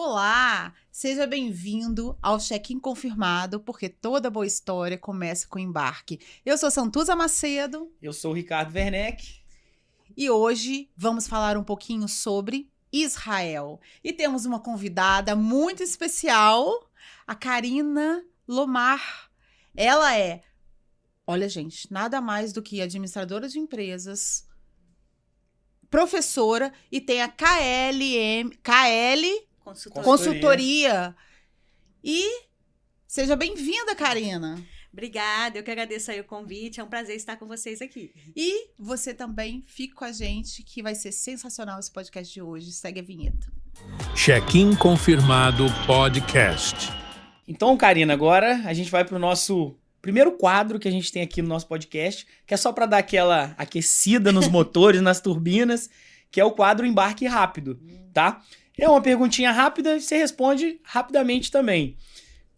Olá, seja bem-vindo ao Check-in Confirmado, porque toda boa história começa com embarque. Eu sou Santuza Macedo. Eu sou o Ricardo Werneck. E hoje vamos falar um pouquinho sobre Israel. E temos uma convidada muito especial, a Karina Lomar. Ela é, olha gente, nada mais do que administradora de empresas, professora e tem a KL Consultoria. E seja bem-vinda, Karina. Obrigada, eu que agradeço aí o convite, é um prazer estar com vocês aqui. E você também fica com a gente, que vai ser sensacional esse podcast de hoje. Segue a vinheta. Check-in Confirmado Podcast. Então, Karina, agora a gente vai para o nosso primeiro quadro que a gente tem aqui no nosso podcast, que é só para dar aquela aquecida nos motores, nas turbinas, que é o quadro Embarque Rápido, tá? É uma perguntinha rápida e você responde rapidamente também.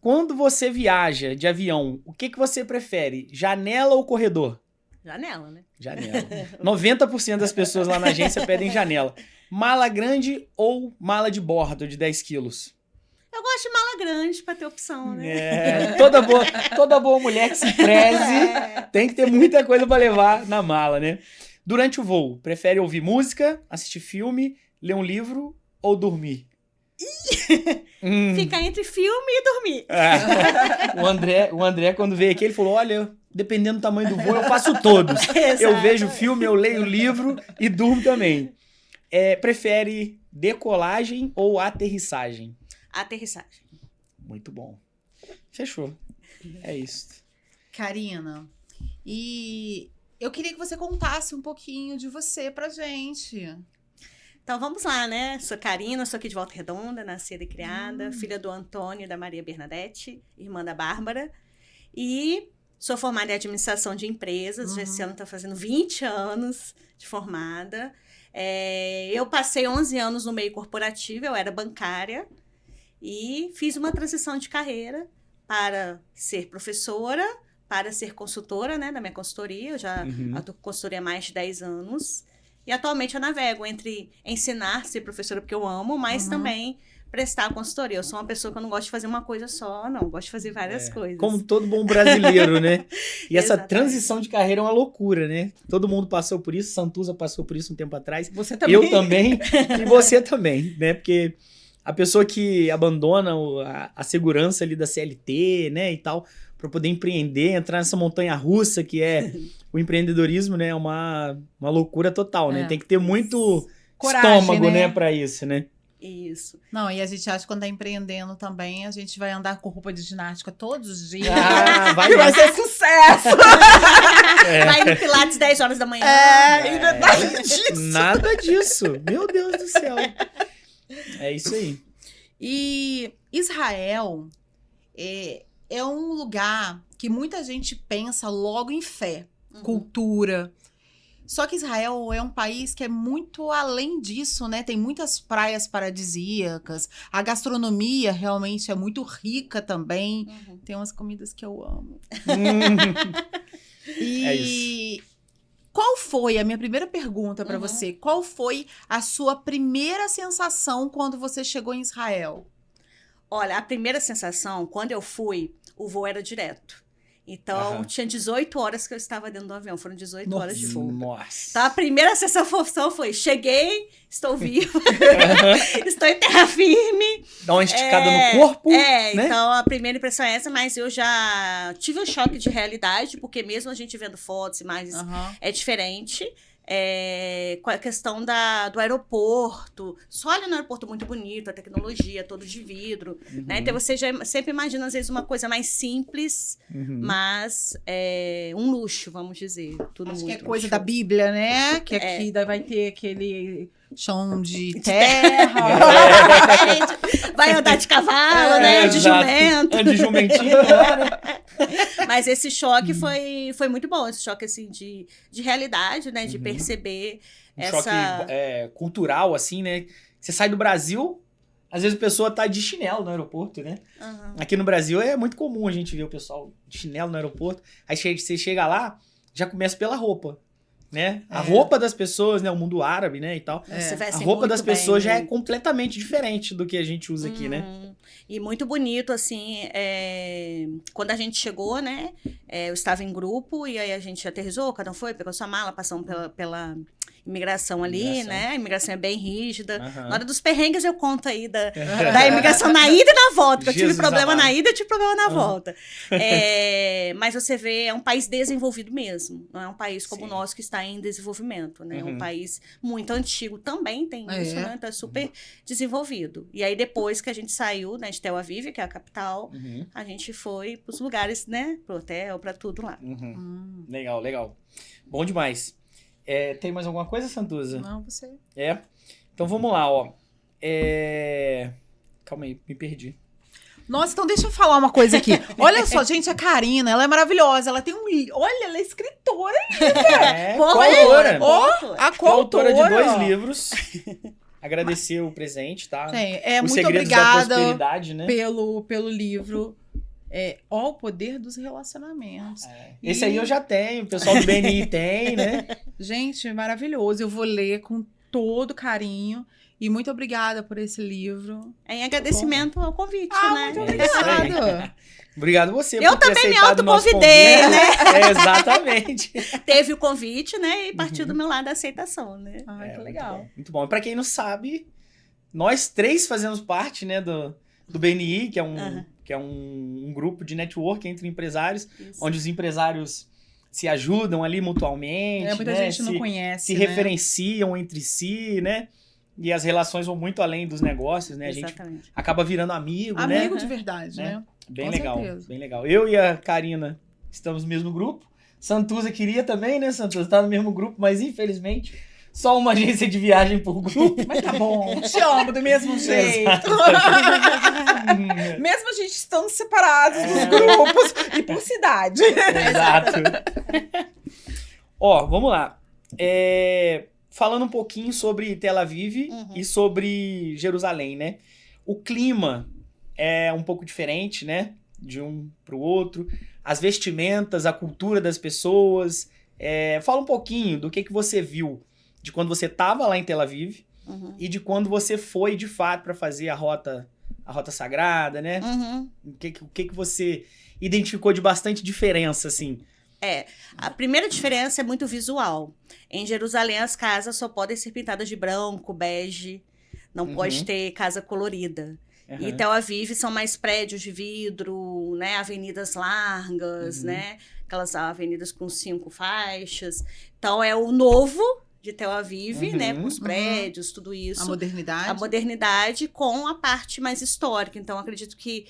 Quando você viaja de avião, o que você prefere? Janela ou corredor? Janela, né? Janela. 90% das pessoas lá na agência pedem janela. Mala grande ou mala de bordo de 10 quilos? Eu gosto de mala grande para ter opção, né? Toda boa mulher que se preze tem que ter muita coisa para levar na mala, né? Durante o voo, prefere ouvir música, assistir filme, ler um livro ou dormir? Fica entre filme e dormir. O André, quando veio aqui, ele falou, olha, dependendo do tamanho do voo, eu faço todos. Eu vejo filme, eu leio livro e durmo também. Prefere decolagem ou aterrissagem? Aterrissagem. Muito bom. Fechou. É isso. Karina, e eu queria que você contasse um pouquinho de você pra gente. Então vamos lá, né? Sou Karina, sou aqui de Volta Redonda, nascida e criada, filha do Antônio e da Maria Bernadette, irmã da Bárbara. E sou formada em administração de empresas, esse ano está fazendo 20 anos de formada. Eu passei 11 anos no meio corporativo, eu era bancária. E fiz uma transição de carreira para ser professora, para ser consultora, né, da minha consultoria. Eu já atuo com consultoria há mais de 10 anos. E atualmente eu navego entre ensinar, ser professora porque eu amo, mas também prestar consultoria. Eu sou uma pessoa que eu não gosto de fazer uma coisa só, não. Eu gosto de fazer várias coisas. Como todo bom brasileiro, né? E essa Exatamente. transição de carreira é uma loucura, né? Todo mundo passou por isso. Santuza passou por isso um tempo atrás. Você também? Eu também. E você também, né? Porque a pessoa que abandona a segurança ali da CLT, né, e tal, para poder empreender, entrar nessa montanha russa que é o empreendedorismo, né, é uma loucura total, né? Tem que ter muito coragem, estômago, né, para isso, né? Isso. Não, e a gente acha que quando tá empreendendo também, a gente vai andar com roupa de ginástica todos os dias. Vai ser sucesso! Vai no Pilates 10 horas da manhã. E nada disso. Nada disso. Meu Deus do céu. É isso aí. E Israel é um lugar que muita gente pensa logo em fé, cultura. Só que Israel é um país que é muito além disso, né? Tem muitas praias paradisíacas, a gastronomia realmente é muito rica também. Tem umas comidas que eu amo. E É isso. qual foi a minha primeira pergunta para você? Qual foi a sua primeira sensação quando você chegou em Israel? Olha, a primeira sensação, quando eu fui, o voo era direto. Então, tinha 18 horas que eu estava dentro do avião. Foram 18 horas de voo. Nossa. Então, a primeira sensação foi, cheguei, estou viva, estou em terra firme. Dá uma esticada no corpo, né? Então a primeira impressão é essa, mas eu já tive um choque de realidade, porque mesmo a gente vendo fotos, imagens, é diferente. Com a questão do aeroporto, só olha no aeroporto muito bonito, a tecnologia, todo de vidro, né? Então você já sempre imagina às vezes uma coisa mais simples, mas um luxo, vamos dizer. Tudo Acho que muito é coisa luxuoso. da Bíblia, né? Que aqui vai ter aquele chão de terra. Vai andar de cavalo, né? De exato. jumento. De jumentinho, né? Mas esse choque foi muito bom, esse choque assim de realidade, né? De perceber Choque cultural, assim, né? Você sai do Brasil, às vezes a pessoa tá de chinelo no aeroporto, né? Aqui no Brasil é muito comum a gente ver o pessoal de chinelo no aeroporto. Aí você chega lá, já começa pela roupa. né? A roupa das pessoas, né? O mundo árabe, né? E tal. Se A vestem roupa muito das bem, pessoas já é né? completamente diferente do que a gente usa aqui, né? E muito bonito, assim, quando a gente chegou, né? Eu estava em grupo e aí a gente aterrissou, cada um foi, pegou sua mala, passamos pela imigração ali, Imigração. né? A imigração é bem rígida. Aham. Na hora dos perrengues eu conto aí da imigração na ida e na volta, que eu tive Jesus problema amado. na ida e tive problema na volta. Mas você vê, é um país desenvolvido mesmo. Não é um país como Sim. o nosso que está em desenvolvimento, né? É Uhum. um país muito antigo também tem isso, né? Então é super desenvolvido. E aí depois que a gente saiu, né, de Tel Aviv, que é a capital, Uhum. a gente foi pros lugares, né? Pro hotel, pra tudo lá. Uhum. Legal, legal. Bom demais. Tem mais alguma coisa, Santuza? Não, você. Então vamos lá, ó. Calma aí, me perdi. Nossa, então deixa eu falar uma coisa aqui. Olha só, gente, a Karina, ela é maravilhosa. Ela tem Olha, ela é escritora. Coautora. A Coautora de coautora. 2 livros. Agradecer o presente, tá? Sim, Os muito Segredos da obrigada Prosperidade, né? pelo livro. O Poder dos Relacionamentos. Esse aí eu já tenho, o pessoal do BNI tem, né? Gente, maravilhoso. Eu vou ler com todo carinho. E muito obrigada por esse livro. Em agradecimento ao convite, né? Muito É isso aí. obrigada. Obrigado você Eu por ter também me aceitado o nosso autoconvidei, convite. né? Exatamente. Teve o convite, né? E partiu do meu lado a aceitação, né? Ai, que muito legal. bom, muito bom. E pra quem não sabe, nós 3 fazemos parte, né, do BNI, que é um grupo de network entre empresários, Isso. onde os empresários se ajudam ali mutualmente, Muita né? gente não conhece. se né? referenciam entre si, né? E as relações vão muito além dos negócios, né? A gente Exatamente. acaba virando amigo, né? Amigo de verdade, Né? né? Bem Com legal, certeza. bem legal. Eu e a Karina estamos no mesmo grupo. Santuza queria também, né? Santuza tá no mesmo grupo, mas infelizmente só uma agência de viagem por grupo. Mas tá bom, te amo do mesmo jeito. Mesmo a gente estando separados dos grupos e por cidade. Exato. Ó, vamos lá. Falando um pouquinho sobre Tel Aviv e sobre Jerusalém, né? O clima é um pouco diferente, né? De um pro outro. As vestimentas, a cultura das pessoas. Fala um pouquinho do que você viu de quando você estava lá em Tel Aviv e de quando você foi, de fato, para fazer a rota sagrada, né? O que você identificou de bastante diferença, assim? A primeira diferença é muito visual. Em Jerusalém, as casas só podem ser pintadas de branco, bege. Não pode ter casa colorida. E Tel Aviv são mais prédios de vidro, né? Avenidas largas, né? Aquelas avenidas com 5 faixas. Então, é o novo de Tel Aviv, né? Com os prédios, tudo isso. A modernidade. A modernidade com a parte mais histórica. Então, acredito que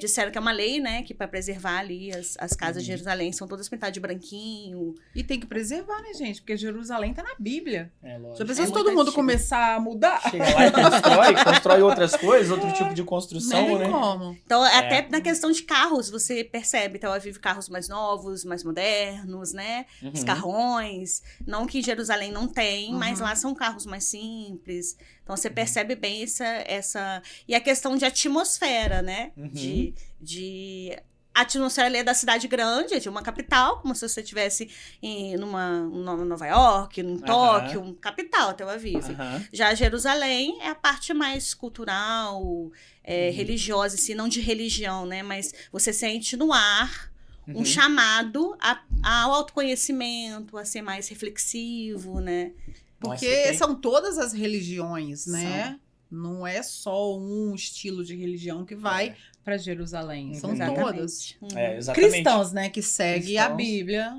disseram que é uma lei, né? Que para preservar ali as casas de Jerusalém são todas pintadas de branquinho. E tem que preservar, né, gente? Porque Jerusalém tá na Bíblia. Lógico. Já pensou se muito todo mundo antigo. começar a mudar? Chega lá e constrói outras coisas, outro tipo de construção, Não né? tem como. Então, até na questão de carros, você percebe, Tel Aviv, carros mais novos, mais modernos, né? Os carrões. Não que Jerusalém não tem, mas lá são carros mais simples. Então, você percebe bem essa... E a questão de atmosfera, né? De a atmosfera ali é da cidade grande, é de uma capital, como se você estivesse em Nova York, em Tóquio, capital, Tel Aviv. Já Jerusalém é a parte mais cultural, religiosa, assim, não de religião, né? Mas você sente no ar um chamado ao autoconhecimento, a ser mais reflexivo, né? Porque são todas as religiões, né? Não é só um estilo de religião que vai para Jerusalém. São todas. Exatamente. Cristãos, né? Que seguem a Bíblia.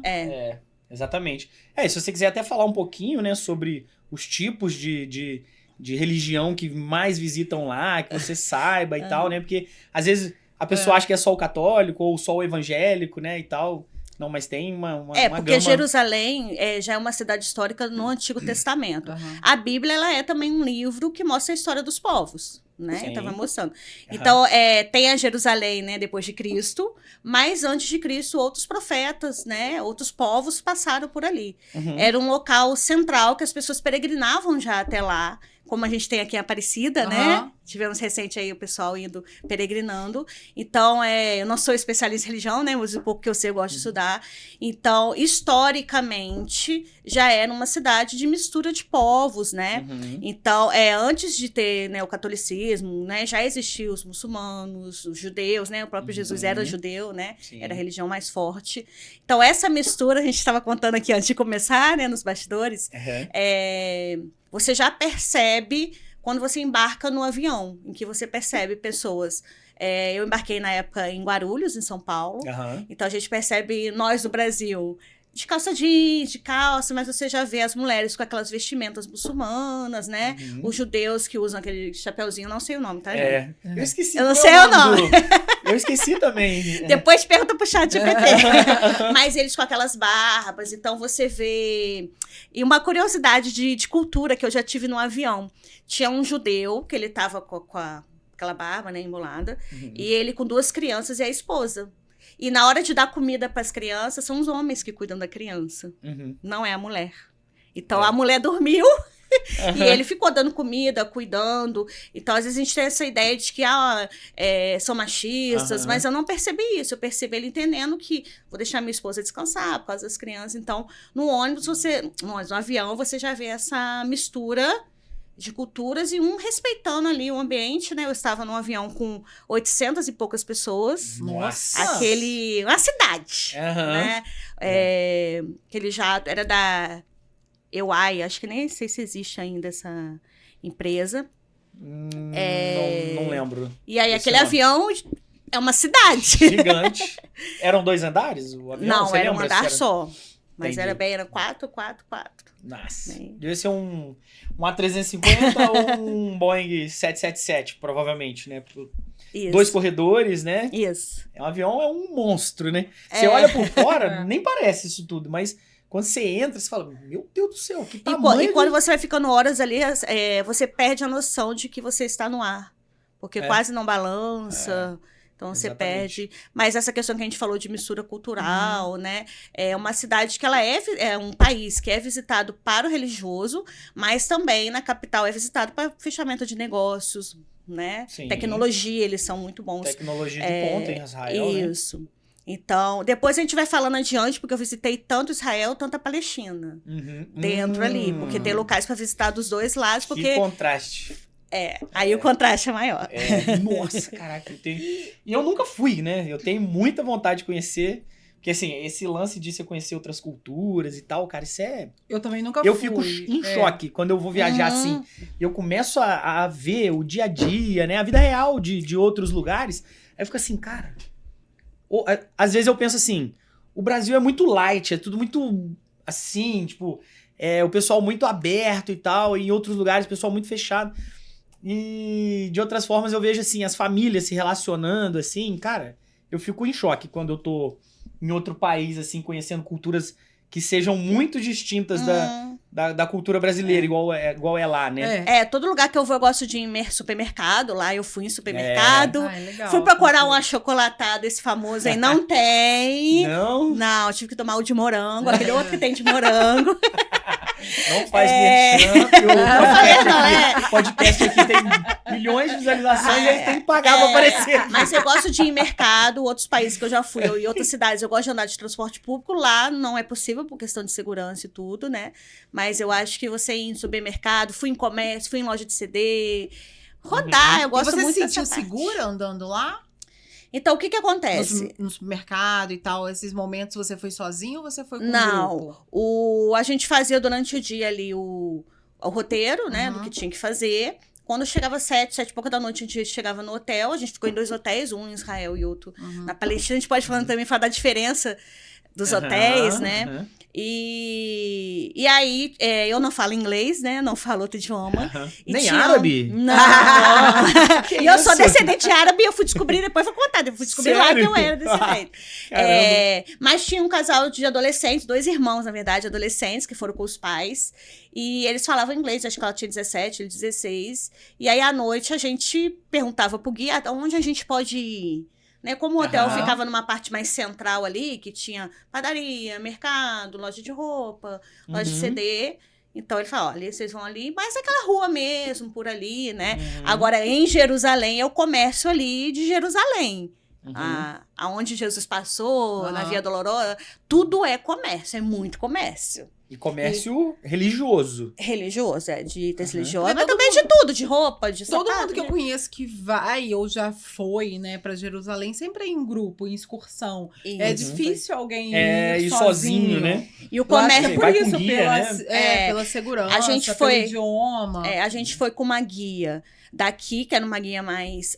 Exatamente. Se você quiser até falar um pouquinho, né, sobre os tipos de religião que mais visitam lá, que você saiba e tal, né? Porque às vezes a pessoa acha que é só o católico ou só o evangélico, né, e tal. Não, mas tem uma porque gama... Jerusalém já é uma cidade histórica no Antigo Testamento. A Bíblia, ela é também um livro que mostra a história dos povos, né? Sim. Então, vai mostrando. Então, tem a Jerusalém, né, depois de Cristo, mas antes de Cristo, outros profetas, né, outros povos passaram por ali. Era um local central que as pessoas peregrinavam já até lá, como a gente tem aqui em Aparecida, né? Aham. Tivemos recente aí o pessoal indo peregrinando. Então, eu não sou especialista em religião, né? Mas o pouco que eu sei, eu gosto de estudar. Então, historicamente, já era uma cidade de mistura de povos, né? Uhum. Então, antes de ter, né, o catolicismo, né? Já existiam os muçulmanos, os judeus, né? O próprio Jesus era judeu, né? Sim. Era a religião mais forte. Então, essa mistura, a gente estava contando aqui antes de começar, né? Nos bastidores. Uhum. Você já percebe quando você embarca no avião, em que você percebe pessoas. Eu embarquei na época em Guarulhos, em São Paulo. Aham. Então a gente percebe nós do Brasil de calça jeans, de calça, mas você já vê as mulheres com aquelas vestimentas muçulmanas, né? Uhum. Os judeus que usam aquele chapeuzinho, não sei o nome, tá, gente? Eu esqueci. Eu não qual sei é o nome. Eu esqueci também. Depois pergunta pro chat GPT. Mas eles com aquelas barbas, então você vê... E uma curiosidade de cultura que eu já tive no avião. Tinha um judeu, que ele tava com aquela barba, né, embolada, Uhum. e ele com 2 crianças e a esposa. E na hora de dar comida para as crianças, são os homens que cuidam da criança, Uhum. não é a mulher. Então É. a mulher dormiu e ele ficou dando comida, cuidando. Então, às vezes, a gente tem essa ideia de que são machistas, Aham. mas eu não percebi isso. Eu percebi ele entendendo que vou deixar minha esposa descansar por causa das crianças. Então, no ônibus, no avião, você já vê essa mistura de culturas e um respeitando ali o ambiente, né? Eu estava num avião com 800 e poucas pessoas. Nossa. Uma cidade, Aham. né? Que ele já era da EUAI, acho que nem sei se existe ainda essa empresa. Não lembro. E aí, Esse aquele nome. avião é uma cidade. Gigante. Eram 2 andares o avião? Não, Você era um lembra se andar era? só. Mas Entendi. era 4. Nossa. Bem. Devia ser um A350 ou um Boeing 777, provavelmente, né? Isso. 2 corredores, né? Isso. Um avião é um monstro, né? Você olha por fora, nem parece isso tudo, mas quando você entra, você fala, meu Deus do céu, que tamanho. E quando você vai ficando horas ali, você perde a noção de que você está no ar. Porque quase não balança. Então, você Exatamente. perde. Mas essa questão que a gente falou de mistura cultural, né? É uma cidade que ela é um país que é visitado para o religioso, mas também na capital é visitado para fechamento de negócios, né? Sim. Tecnologia, eles são muito bons. Tecnologia de ponta em Israel, né? Isso. Então, depois a gente vai falando adiante, porque eu visitei tanto Israel, tanto a Palestina. Uhum. Dentro ali, porque tem locais para visitar dos dois lados, Que porque contraste. aí o contraste é maior. Nossa, caraca. E eu nunca fui, né? Eu tenho muita vontade de conhecer. Porque, assim, esse lance de você conhecer outras culturas e tal, cara, isso é... Eu também nunca Eu fui. fico em choque quando eu vou viajar Uhum. assim. Eu começo a ver o dia a dia, né? A vida real de outros lugares. Aí eu fico assim, cara... Às vezes eu penso assim, o Brasil é muito light, é tudo muito assim, tipo... o pessoal muito aberto e tal, e em outros lugares o pessoal muito fechado. E de outras formas eu vejo assim, as famílias se relacionando, assim, cara, eu fico em choque quando eu tô em outro país, assim, conhecendo culturas que sejam muito distintas da cultura brasileira, igual é lá, né? Todo lugar que eu vou, eu gosto de ir em supermercado. Lá eu fui em supermercado. Ah, é legal. Fui procurar um achocolatado, esse famoso aí. Não tem. Não, Não, tive que tomar o de morango, aquele outro que tem de morango. não faz merchan, porque Não, o podcast aqui tem milhões de visualizações e eles têm que pagar pra aparecer. Mas eu gosto de ir em mercado, outros países que eu já fui, e outras cidades, eu gosto de andar de transporte público. Lá não é possível por questão de segurança e tudo, né? Mas eu acho que você ir em supermercado, fui em comércio, fui em loja de CD, rodar, eu E gosto você muito se sentiu dessa parte. segura andando lá? Então, o que acontece? No supermercado e tal, esses momentos você foi sozinho ou você foi com um Não, grupo? a gente fazia durante o dia ali o roteiro, né, Uhum. do que tinha que fazer. Quando chegava 7 e pouca da noite, a gente chegava no hotel. A gente ficou em 2 hotéis, um em Israel e outro na Palestina. A gente pode também falar da diferença dos hotéis, né? Aham. E aí, eu não falo inglês, né? Não falo outro idioma. E Nem tinha- árabe? Não. Que E eu sou isso? descendente árabe e eu fui descobrir, depois vou contar, eu fui descobrir lá que eu era descendente. Caramba. Mas tinha um casal de adolescentes, 2 irmãos, na verdade, adolescentes, que foram com os pais. E eles falavam inglês, acho que ela tinha 17, ele 16. E aí, à noite, a gente perguntava pro guia onde a gente pode ir. Né? Como o hotel Aham. ficava numa parte mais central ali, que tinha padaria, mercado, loja de roupa, loja de Uhum. CD. Então ele fala, olha, vocês vão ali, mas aquela rua mesmo, por ali, né? Agora, em Jerusalém, é o comércio ali de Jerusalém. Aonde Jesus passou, na Via Dolorosa, tudo é comércio, é muito comércio. E comércio religioso. Religioso, de religioso, É, mas todo também de tudo, de roupa, de Todo sapato, mundo que eu né? conheço que vai ou já foi, né, pra Jerusalém, sempre é em grupo, em excursão. É Isso. difícil alguém Ir sozinho, né? E o Eu acho que comércio... é por Vai com isso, guia, pela, né? pela segurança, A gente pelo foi- idioma. a gente foi com uma guia daqui, que era uma guia mais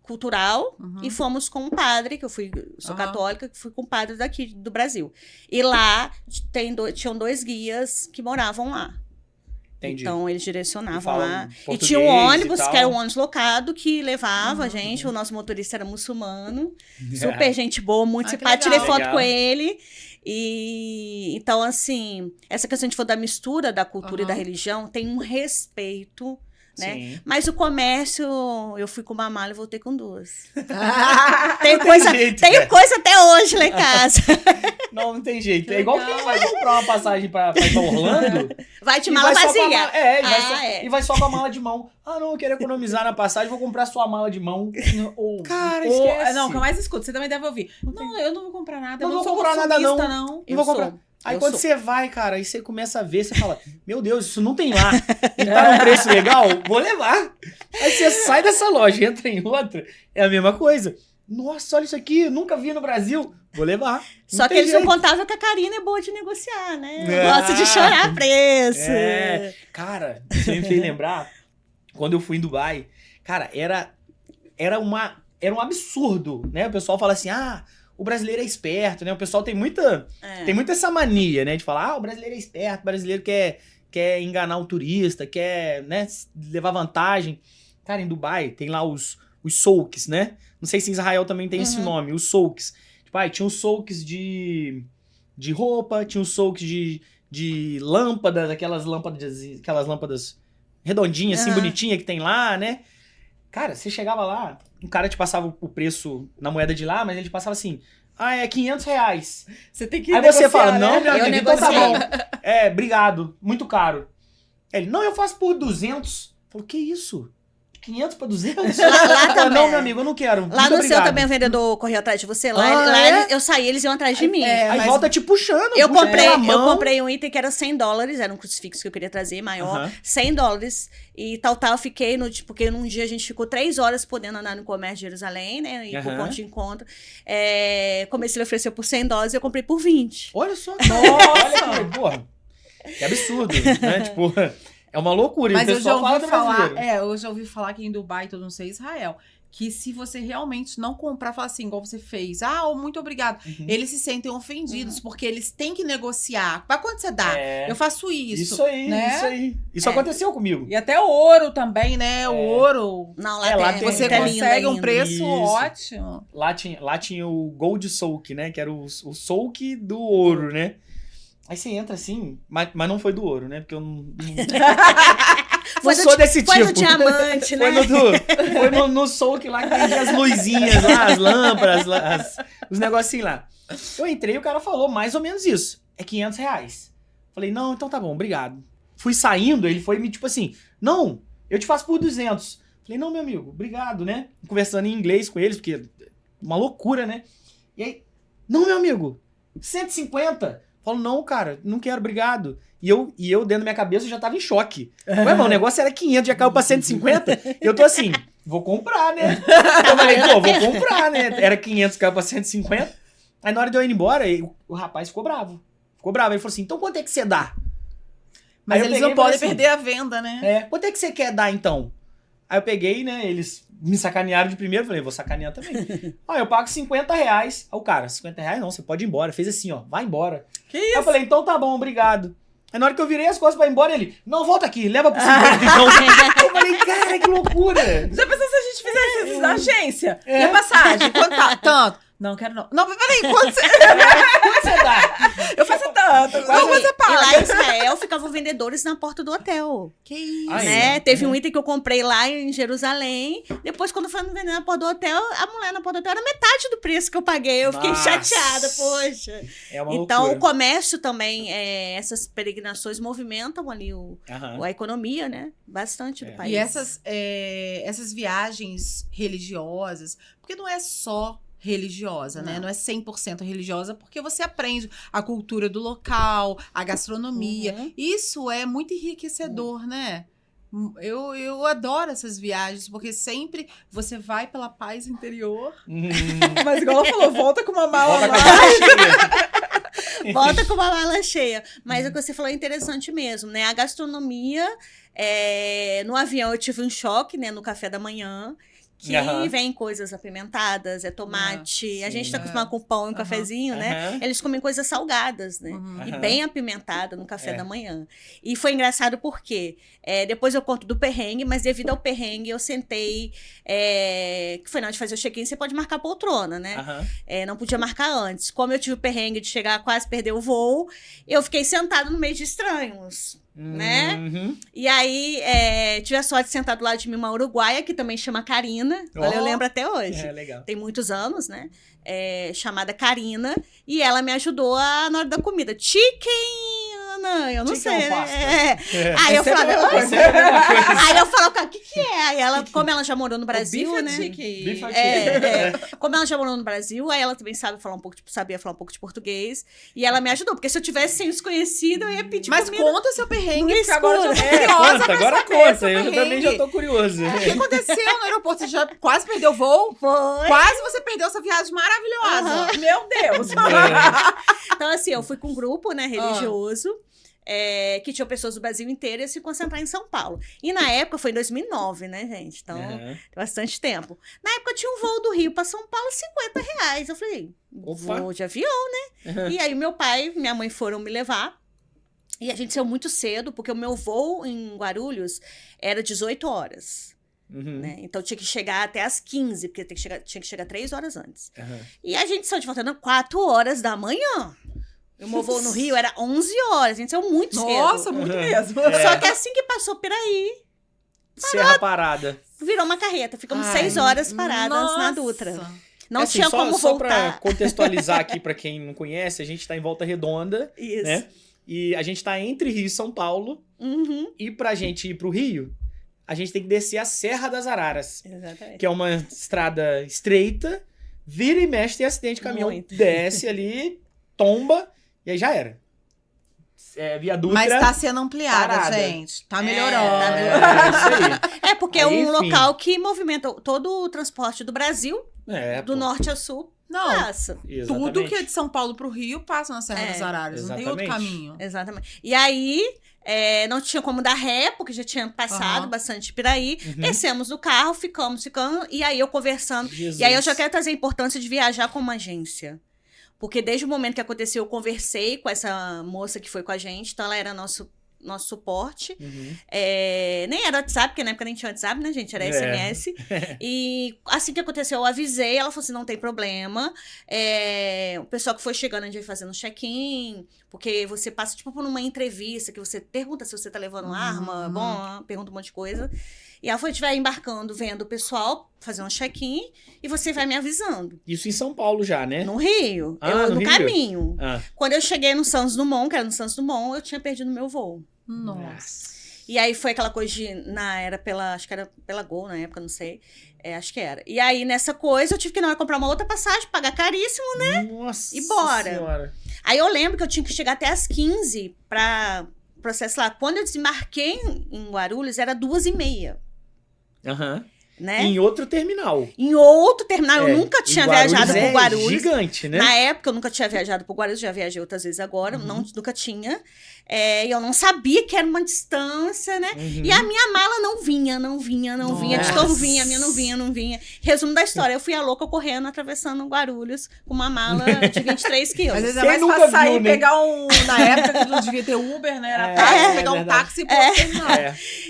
cultural, e fomos com um padre, que eu sou católica, que fui com um padre daqui do Brasil. E lá tinham 2 guias que moravam lá. Entendi. Então eles E direcionavam falam lá. E português tinha um ônibus, e tal. que era um ônibus locado, que levava a gente. O nosso motorista era muçulmano. Super gente boa, muito Ah, que simpática. legal. Tirei foto Legal. com ele. E então, assim, essa questão a gente for da mistura da cultura e da religião, tem um respeito, né? Sim. Mas o comércio, eu fui com uma mala e voltei com 2. Tem jeito, Tenho né? coisa até hoje lá em casa. Não tem jeito. Que É igual legal. quem vai comprar uma passagem pra Orlando. Vai de e mala vai só com a vazia. mala- É, Ah, e vai só com a mala de mão. Ah, não, eu quero economizar na passagem, vou comprar sua mala de mão. Cara, esquece. Não, o que eu mais escuto, você também deve ouvir. Não, eu não vou comprar nada. Não eu vou sou comprar nada, não. consumista, não. Eu vou sou. comprar. Aí Eu quando sou. você vai, cara, aí você começa a ver, você fala, meu Deus, isso não tem lá. E tá num preço legal, vou levar. Aí você sai dessa loja, entra em outra, é a mesma coisa. Nossa, olha isso aqui, eu nunca vi no Brasil, vou levar. Só que tem eles não jeito. contavam que a Karina é boa de negociar, né? Ah, Gosta de chorar preço. É. Cara, você me fez lembrar, quando eu fui em Dubai, cara, era um absurdo, né? O pessoal fala assim, o brasileiro é esperto, né? O pessoal tem muita essa mania, né? De falar, o brasileiro é esperto, o brasileiro quer enganar o turista, quer, né, levar vantagem. Cara, em Dubai tem lá os souks, né? Não sei se em Israel também tem esse nome, os souks. Tipo, tinha os souks de roupa, tinha os souks de lâmpadas, aquelas lâmpadas redondinhas, assim, bonitinhas que tem lá, né? Cara, você chegava lá, o cara te passava o preço na moeda de lá, mas ele te passava assim, é R$500. Você tem que Aí você negociar, fala, né? não, meu Eu amigo, então tá negociei. bom. Obrigado, muito caro. Ele, não, eu faço por 200. Falou, que isso? 500 pra 200? Lá também. Não, meu amigo, eu não quero. Lá Muito no obrigado. seu também o vendedor correu atrás de você. Lá, É? eu saí, eles iam atrás de mim. É, Aí mas- volta te puxando. Eu puxa comprei, pela eu mão. comprei um item que era $100, era um crucifixo que eu queria trazer, maior, Aham. $100. E tal, eu fiquei, porque num dia a gente ficou 3 horas podendo andar no comércio de Jerusalém, né, e por Aham. ponto de encontro. Comecei a oferecer por $100 e eu comprei por 20. Olha só, olha que, porra, que absurdo, né? Tipo, é uma loucura. Mas e o eu já pessoal fala ouvi do falar, brasileiro. eu já ouvi falar que em Dubai, todo não sei, Israel, que se você realmente não comprar, falar assim, igual você fez, muito obrigado, eles se sentem ofendidos, porque eles têm que negociar. Pra quanto você dá? É. Eu faço isso. Isso aí, né? isso aí. Isso aconteceu comigo. E até o ouro também, né? O ouro, Não, lá tem, tem- você é consegue lindo, um lindo. preço Isso. ótimo. Lá tinha o Gold Soak, né? Que era o soak do ouro, né? Aí você entra assim, mas não foi do ouro, né? Porque eu não Foi sou desse Foi tipo. no diamante, né? Foi no soak lá que vendia as luzinhas lá, as lâmpadas, os negocinhos lá. Eu entrei e o cara falou mais ou menos isso. É R$500. Falei, não, então tá bom, obrigado. Fui saindo, ele foi me tipo assim, não, eu te faço por 200. Falei, não, meu amigo, obrigado, né? Conversando em inglês com eles, porque uma loucura, né? E aí, não, meu amigo, 150. Falo, não, cara, não quero, obrigado. E eu dentro da minha cabeça, já tava em choque. Ué, mano, o negócio era 500, já caiu pra 150. Eu tô assim, vou comprar, né? Eu falei, vou comprar, né? Era 500, caiu pra 150. Aí na hora de eu ir embora, o rapaz ficou bravo. Ele falou assim, então quanto é que você dá? Mas Aí eu eles peguei não e falei podem assim, perder a venda, né? quanto é que você quer dar, então? Aí eu peguei, né, eles me sacanearam de primeiro, falei, vou sacanear também. Eu pago R$50. Aí o cara, R$50 não, você pode ir embora. Fez assim, ó, vai embora. Que Aí isso? eu falei, então tá bom, obrigado. Aí na hora que eu virei as costas pra ir embora, ele, não, volta aqui, leva pro 50, então. Eu falei, cara, que loucura. Já pensou se a gente fizesse isso na agência? E a passagem? Quanto tá? Tanto. Não, quero não. Não, mas peraí, quanto você... Quanto você dá? Eu faço tanto. Não, você E paga. lá em Israel ficavam vendedores na porta do hotel. Que isso? Aí, Né? Teve um item que eu comprei lá em Jerusalém. Depois, quando foi vender na porta do hotel, a mulher na porta do hotel era metade do preço que eu paguei. Eu fiquei Nossa. chateada, poxa. É uma Então, loucura. o comércio também, essas peregrinações movimentam ali Aham. a economia, né? Bastante do É. país. E essas viagens religiosas, porque não é só religiosa, né? Não. Não é 100% religiosa, porque você aprende a cultura do local, a gastronomia. Uhum. Isso é muito enriquecedor, né? Eu adoro essas viagens, porque sempre você vai pela paz interior. Mas igual ela falou, volta com uma mala Volta com a mala cheia. Volta com uma mala cheia. Mas o que você falou é interessante mesmo, né? A gastronomia, no avião eu tive um choque, né? No café da manhã. Que Aham. vem coisas apimentadas, tomate. A gente sim. tá acostumado com pão e um Aham. cafezinho, né? Aham. Eles comem coisas salgadas, né? Uhum. E Aham. bem apimentada no café É. da manhã. E foi engraçado porque depois eu conto do perrengue, mas devido ao perrengue eu sentei. Que foi na hora de fazer o check-in, você pode marcar poltrona, né? Aham. Não podia marcar antes. Como eu tive o perrengue de chegar a quase perder o voo, eu fiquei sentada no meio de estranhos. Né? Uhum. E aí, tive a sorte de sentar do lado de mim uma uruguaia, que também chama Karina. Olha, eu Oh. lembro até hoje. É, legal. Tem muitos anos, né? Chamada Karina. E ela me ajudou na hora da comida. Chicken, Ana, eu não Chicken sei. pasta. Aí eu sempre falava, a mesma coisa. Sempre a mesma coisa. aí eu falava, o que é? Aí ela, como ela já morou no Brasil, Bife né? chique. Bife Como ela já morou no Brasil, aí ela também sabia falar um pouco de português. E ela me ajudou, porque se eu tivesse sem desconhecido, eu ia pedir Mas comida. conta o seu perrengue, No porque agora eu tô escuro. curiosa Conta, pra agora saber conta. seu Eu também perrengue. já tô curioso. O que aconteceu no aeroporto? Você já quase perdeu o voo? Foi. Quase você perdeu essa viagem maravilhosa. Meu Deus. Então, assim, eu fui com um grupo, né, religioso, que tinha pessoas do Brasil inteiro e ia se concentrar em São Paulo. E na época, foi em 2009, né, gente? Então, Aham. tem bastante tempo. Na época, tinha um voo do Rio para São Paulo, R$50. Eu falei, Opa. vou de avião, né? Aham. E aí, meu pai e minha mãe foram me levar. E a gente saiu muito cedo, porque o meu voo em Guarulhos era 18 horas. Uhum. Né? Então, tinha que chegar até às 15, porque tinha que chegar 3 horas antes. Aham. E a gente saiu de volta 4 horas da manhã. O meu voo no Rio era 11 horas. A gente saiu muito Nossa, cedo. muito Uhum. mesmo. É. Só que assim que passou por aí, Serra Parada. virou uma carreta. Ficamos Ai, 6 horas paradas na nossa. Dutra. Não Assim, tinha só, como só pra voltar. contextualizar aqui pra quem não conhece, a gente tá em Volta Redonda, Isso. né? E a gente tá entre Rio e São Paulo. Uhum. E pra gente ir pro Rio, a gente tem que descer a Serra das Araras, Exatamente. que é uma estrada estreita, vira e mexe, tem acidente de caminhão, Muito. desce ali, tomba, e aí já era. Via Dutra. Mas tá sendo ampliada, Parada. gente. Tá É, melhorando. tá isso aí. Porque é Aí, um enfim. local que movimenta todo o transporte do Brasil, do Pô, norte a sul, Não, passa. exatamente. tudo que é de São Paulo pro Rio passa na Serra das Araras. Não tem outro Exatamente. caminho. Exatamente. E aí, não tinha como dar ré, porque já tinha passado Aham. bastante por aí. Uhum. Descemos do carro, ficando, e aí eu conversando. Jesus. E aí eu já quero trazer a importância de viajar com uma agência. Porque desde o momento que aconteceu, eu conversei com essa moça que foi com a gente, então ela era nosso suporte. Uhum. Nem era WhatsApp, porque na época nem tinha WhatsApp, né, gente? Era SMS. E assim que aconteceu, eu avisei, ela falou assim, não tem problema. O pessoal que foi chegando, a gente vai fazendo check-in, porque você passa, tipo, por uma entrevista, que você pergunta se você tá levando arma, pergunta um monte de coisa. E ela foi, a gente vai embarcando, vendo o pessoal, fazer um check-in, e você vai me avisando. Isso em São Paulo já, né? No Rio, No no Rio? caminho. Ah. Quando eu cheguei no Santos Dumont, que era no Santos Dumont, eu tinha perdido meu voo. Nossa. E aí foi aquela coisa de. Acho que era pela Gol na época, não sei. Acho que era. E aí, nessa coisa, eu tive que comprar uma outra passagem, pagar caríssimo. Nossa E bora. Senhora. Aí eu lembro que eu tinha que chegar até às 15 pra processo lá. Quando eu desembarquei em Guarulhos, era 2h30. Aham. Né? Em outro terminal. Em outro terminal, eu nunca E tinha Guarulhos viajado por Guarulhos. Gigante, né? Na época, eu nunca tinha viajado por Guarulhos, já viajei outras vezes agora, nunca tinha. E eu não sabia que era uma distância, né? Uhum. E a minha mala não vinha. De todo vinha, a minha não vinha. Resumo da história, eu fui a louca correndo, atravessando Guarulhos com uma mala de 23 quilos. Às vezes é Quem mais nunca fácil sair viu, e né? pegar na época que não devia ter Uber, né? Era táxi, pegar um verdade. táxi e pôr no terminal.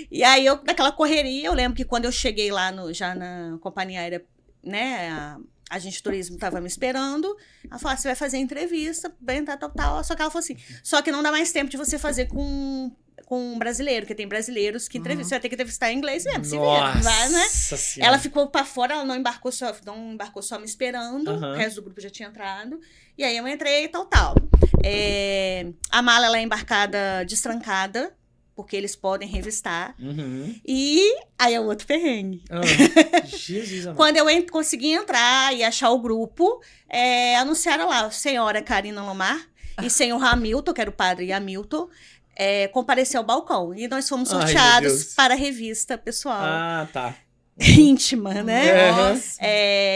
E aí, naquela correria, eu lembro que quando eu cheguei lá já na companhia aérea, né, A agente de turismo estava me esperando. Ela falou, você vai fazer entrevista, bem, tal. Só que ela falou assim, só que não dá mais tempo de você fazer com um brasileiro, porque tem brasileiros que entrevistam. Você vai ter que entrevistar em inglês mesmo, se vira, vai, né? Senhora. Ela ficou pra fora, ela não embarcou só me esperando. O resto do grupo já tinha entrado. E aí eu entrei e tal. A mala, ela é embarcada destrancada, porque eles podem revistar. E aí é o outro perrengue. Jesus, amor. Quando eu consegui entrar e achar o grupo, anunciaram lá, senhora Karina Lomar e senhor Hamilton, que era o padre Hamilton, compareceu ao balcão. E nós fomos sorteados para a revista pessoal. Ah, tá. Íntima, né? Nossa.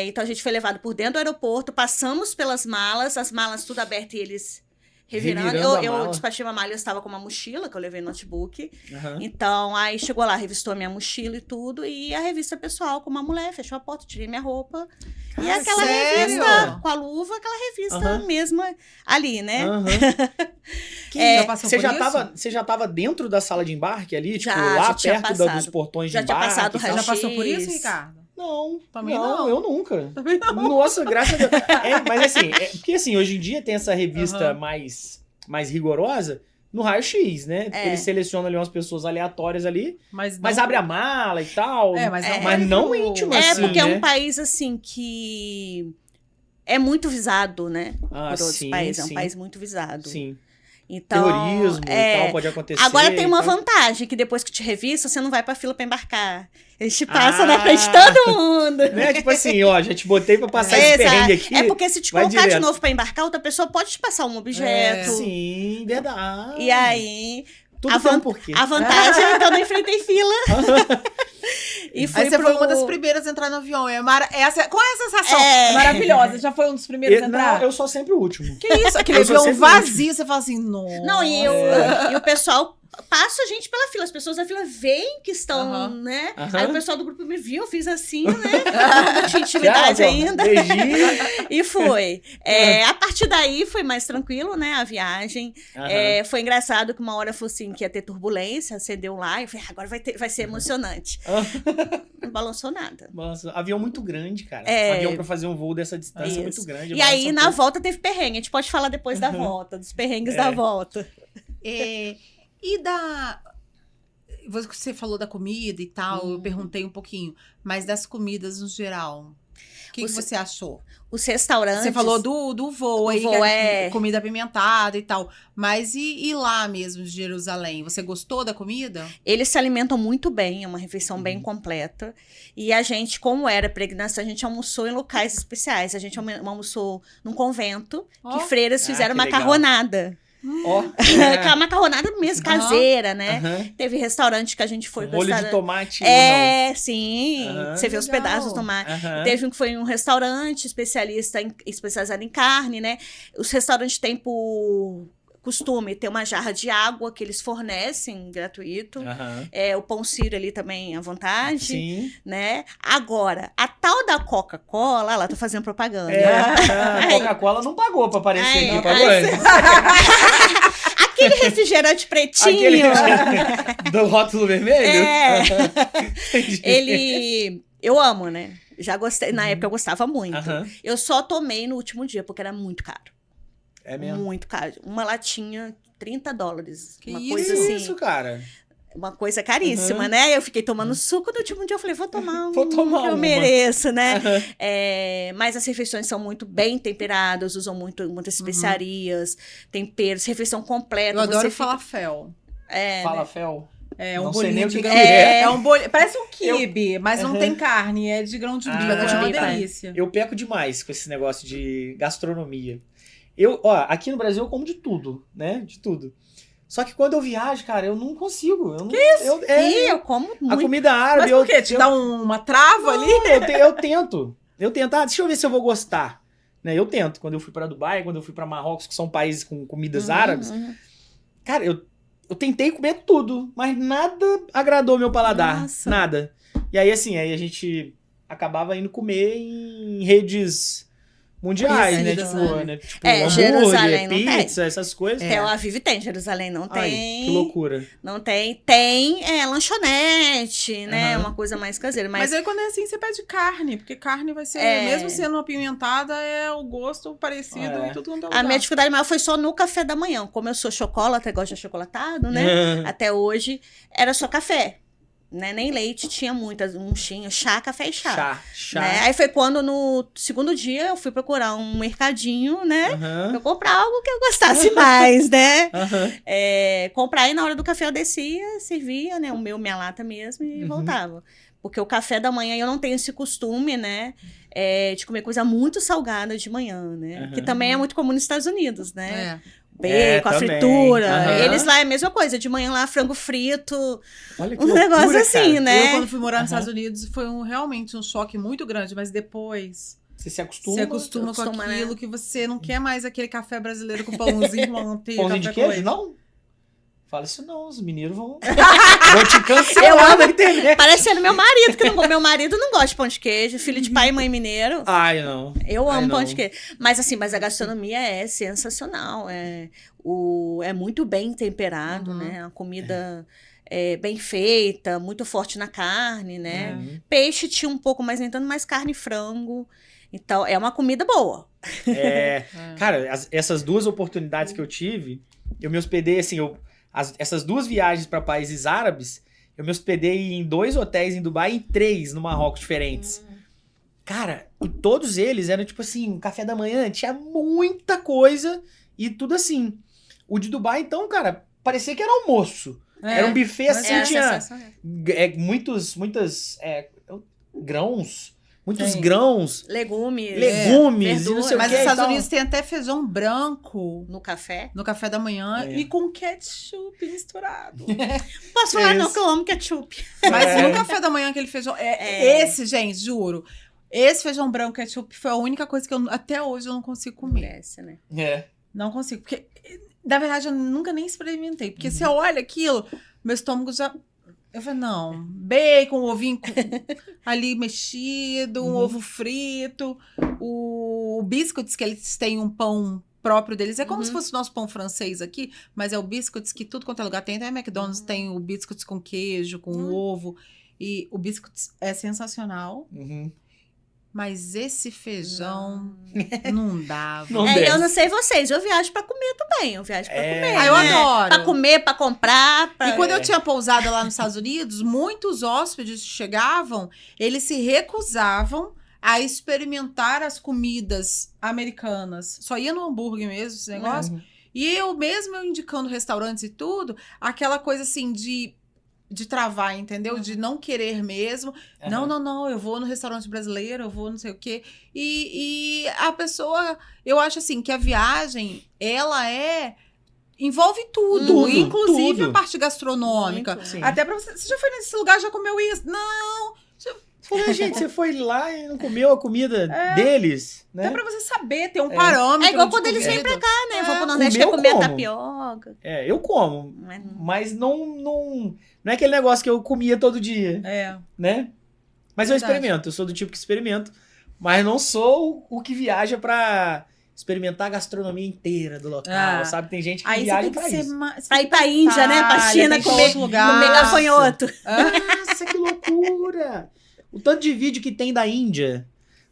Então a gente foi levado por dentro do aeroporto, passamos pelas malas, as malas tudo abertas e eles revirando. Eu despachei uma mala, eu estava com uma mochila, que eu levei notebook. Então, aí chegou lá, revistou a minha mochila e tudo. E a revista pessoal com uma mulher, fechou a porta, tirei minha roupa. E aquela revista, com a luva, aquela revista mesma ali, né? Você já tava dentro da sala de embarque ali? Tipo, Já lá tinha perto passado. dos portões de Já tinha embarque? passado o Já passou por isso, raio-x? Ricardo? Não, Também não. eu nunca. Também não. Nossa, graças a Deus. Mas assim, porque assim, hoje em dia tem essa revista mais rigorosa no raio-x, né? Eles selecionam ali umas pessoas aleatórias ali, mas abre a mala e tal. Mas não íntimo assim, porque né? é um país, assim, que é muito visado, né? Por outros países. É um país muito visado. Sim. Então, terrorismo e tal pode acontecer. Agora tem uma vantagem, que depois que te revista, você não vai pra fila pra embarcar. Eles te passam na frente de todo mundo. Né? Tipo assim, ó, já te botei pra passar esse perrengue aqui. É porque se te colocar de novo pra embarcar, outra pessoa pode te passar um objeto. Sim, verdade. E aí... Tudo tem um porquê. A vantagem é que eu não enfrentei fila. E fui Aí você foi uma das primeiras a entrar no avião. Qual é a sensação? Maravilhosa. Já foi um dos primeiros a entrar? Não, eu sou sempre o último. Que isso? Aquele avião vazio, você fala assim, nossa. Não, e o pessoal passa a gente pela fila. As pessoas da fila veem que estão, né? Aí o pessoal do grupo me viu, eu fiz assim, né? Não tinha intimidade ainda. E foi. A partir daí foi mais tranquilo, né? A viagem. Foi engraçado que uma hora falou assim, que ia ter turbulência, acendeu lá. E eu falei, agora vai ser emocionante. Não balançou nada. Nossa, avião muito grande, cara. Avião pra fazer um voo dessa distância é muito grande. E aí, na volta, teve perrengue. A gente pode falar depois da volta, dos perrengues da volta. E você falou da comida e tal, eu perguntei um pouquinho, mas das comidas no geral, o que você achou? Os restaurantes... Você falou do voo aí, comida apimentada e tal, mas e lá mesmo de Jerusalém, você gostou da comida? Eles se alimentam muito bem, é uma refeição bem completa, e a gente, como era peregrinação, a gente almoçou em locais especiais, a gente almoçou num convento, que freiras fizeram macarronada. Aquela macarronada mesmo, caseira, né? Teve restaurante que a gente foi... Molho de tomate. Sim. Você vê os pedaços do tomate. Teve um que foi um restaurante especializado em carne, né? Os restaurantes têm por costume ter uma jarra de água que eles fornecem gratuito. O pão sírio ali também à vontade. Sim. Né? Agora, a tal da Coca-Cola, ela tá fazendo propaganda. A Coca-Cola não pagou pra aparecer aqui, pagou antes. Aquele refrigerante pretinho. Do rótulo vermelho? Eu amo, né? Já gostei. Na época eu gostava muito. Eu só tomei no último dia, porque era muito caro. É mesmo? Muito caro. Uma latinha, $30. Que uma isso? coisa assim. Isso, cara. Uma coisa caríssima, né? Eu fiquei tomando suco, no último dia eu falei, vou tomar Vou tomar que eu uma. mereço, né? Mas as refeições são muito bem temperadas, usam muitas especiarias, temperos, refeição completa. Eu adoro falafel. Falafel? Um não sei bolinho nem o de que grão. é. Um bolinho, parece um quibe, mas não tem carne, é de grão de bico. É uma delícia. Eu peco demais com esse negócio de gastronomia. Aqui no Brasil eu como de tudo, né? De tudo. Só que quando eu viajo, cara, eu não consigo. Que isso? Eu como muito. A comida árabe... Mas por quê? Te dá uma trava ali? Eu tento. Deixa eu ver se eu vou gostar. Né? Eu tento. Quando eu fui pra Dubai, quando eu fui pra Marrocos, que são países com comidas árabes. Cara, eu tentei comer tudo, mas nada agradou meu paladar. Nossa. Nada. E aí, assim, a gente acabava indo comer em redes mundiais, né? Conhecidas, Tipo, né? tipo É, Jerusalém hambúrguer, não tem. pizza, essas coisas. Tel Aviv tem, Jerusalém não Ai, tem. que loucura. Não tem. Tem lanchonete, né? Aham. Uma coisa mais caseira. Mas aí quando é assim, você pede carne, porque carne vai ser, mesmo sendo apimentada, é o gosto parecido É. em tudo quanto é A lugar. minha dificuldade maior foi só no café da manhã. Como eu sou chocolate, gosto de achocolatado, né? Até hoje era só café. Né? Nem leite tinha muito, tinha chá, café e chá. Chá. Né? Aí foi quando no segundo dia eu fui procurar um mercadinho, né? Pra Aham. eu comprar algo que eu gostasse mais, né? Aham. Comprar e na hora do café eu descia, servia, né? Minha lata mesmo e Uhum. voltava. Porque o café da manhã eu não tenho esse costume, né? De comer coisa muito salgada de manhã, né? Aham. Que também é muito comum nos Estados Unidos, né? É. Bacon, a também. fritura. Aham. Eles lá é a mesma coisa. De manhã lá, frango frito. Olha que Um loucura, negócio assim, cara. né? Eu, quando fui morar nos Aham. Estados Unidos, foi realmente um choque muito grande, mas depois Você se acostuma. você acostuma com acostuma, né? aquilo que você não quer mais aquele café brasileiro com pãozinho, manteiga, Pãozinho de café queijo? com leite. Não? Fala isso não, os mineiros vão te cancelar na internet. Parecendo meu marido, que meu marido não gosta de pão de queijo. Filho de pai e mãe mineiro. Ai, não. Eu Ai, amo pão não. de queijo. Mas assim, a gastronomia é sensacional. É muito bem temperado, Uhum. né? A comida bem feita, muito forte na carne, né? Uhum. Peixe tinha um pouco mais, nem tanto, mais carne e frango. Então, é uma comida boa. É, cara, essas duas oportunidades que eu tive, eu me hospedei assim, essas duas viagens para países árabes, eu me hospedei em 2 hotéis em Dubai e em 3 no Marrocos diferentes. Cara, e todos eles eram tipo assim, café da manhã, tinha muita coisa e tudo assim. O de Dubai, então, cara, parecia que era almoço. Era um buffet mas assim, é tinha sensacional. muitos grãos, muitos Tem. grãos, Legumes. legumes, e não verdura. sei o Mas que. nos Estados e tal. Unidos tem até feijão branco No café. no café da manhã É. e com ketchup misturado. Posso falar, não, isso. que eu amo ketchup. Mas É. no café da manhã aquele feijão... Esse, gente, juro. Esse feijão branco ketchup foi a única coisa que até hoje eu não consigo comer. Merece, né? É. Não consigo. Porque, na verdade, eu nunca nem experimentei. Porque se eu olho aquilo, meu estômago já... Eu falei, não. Bacon, ovinho ali mexido, um ovo frito. O biscuits, que eles têm um pão próprio deles. É como se fosse o nosso pão francês aqui, mas é o biscuits que tudo quanto é lugar tem. Até McDonald's tem o biscuits com queijo, com ovo. E o biscuits é sensacional. Uhum. Mas esse feijão não dava. Não Eu desce. não sei vocês, eu viajo pra comer também. Eu viajo pra comer. Ah, eu né? adoro. Pra comer, pra comprar. E quando eu tinha pousada lá nos Estados Unidos, muitos hóspedes que chegavam, eles se recusavam a experimentar as comidas americanas. Só ia no hambúrguer mesmo, esse negócio. E eu mesmo indicando restaurantes e tudo, aquela coisa assim de travar, entendeu? De não querer mesmo. Não, eu vou no restaurante brasileiro, eu vou não sei o quê. E a pessoa, eu acho assim, que a viagem, ela envolve tudo, inclusive tudo. a parte gastronômica. Muito. Sim. Até pra você já foi nesse lugar, já comeu isso? Não, Falei, gente, você foi lá e não comeu a comida deles, né? até pra você saber, ter um parâmetro. É igual de quando eles vêm comida. pra cá, né? Vou pro Nordeste, Comer quer comer eu como. tapioca. É, eu como, Mas mas não é aquele negócio que eu comia todo dia, É. né? Mas eu Verdade. experimento, eu sou do tipo que experimento, mas não sou o que viaja pra experimentar a gastronomia inteira do local, Ah. sabe? Tem gente que Aí você viaja tem que pra ser isso. mais. pra ir pra Índia, né? Pra China, comer lugar. gafanhoto. Nossa, que loucura! O tanto de vídeo que tem da Índia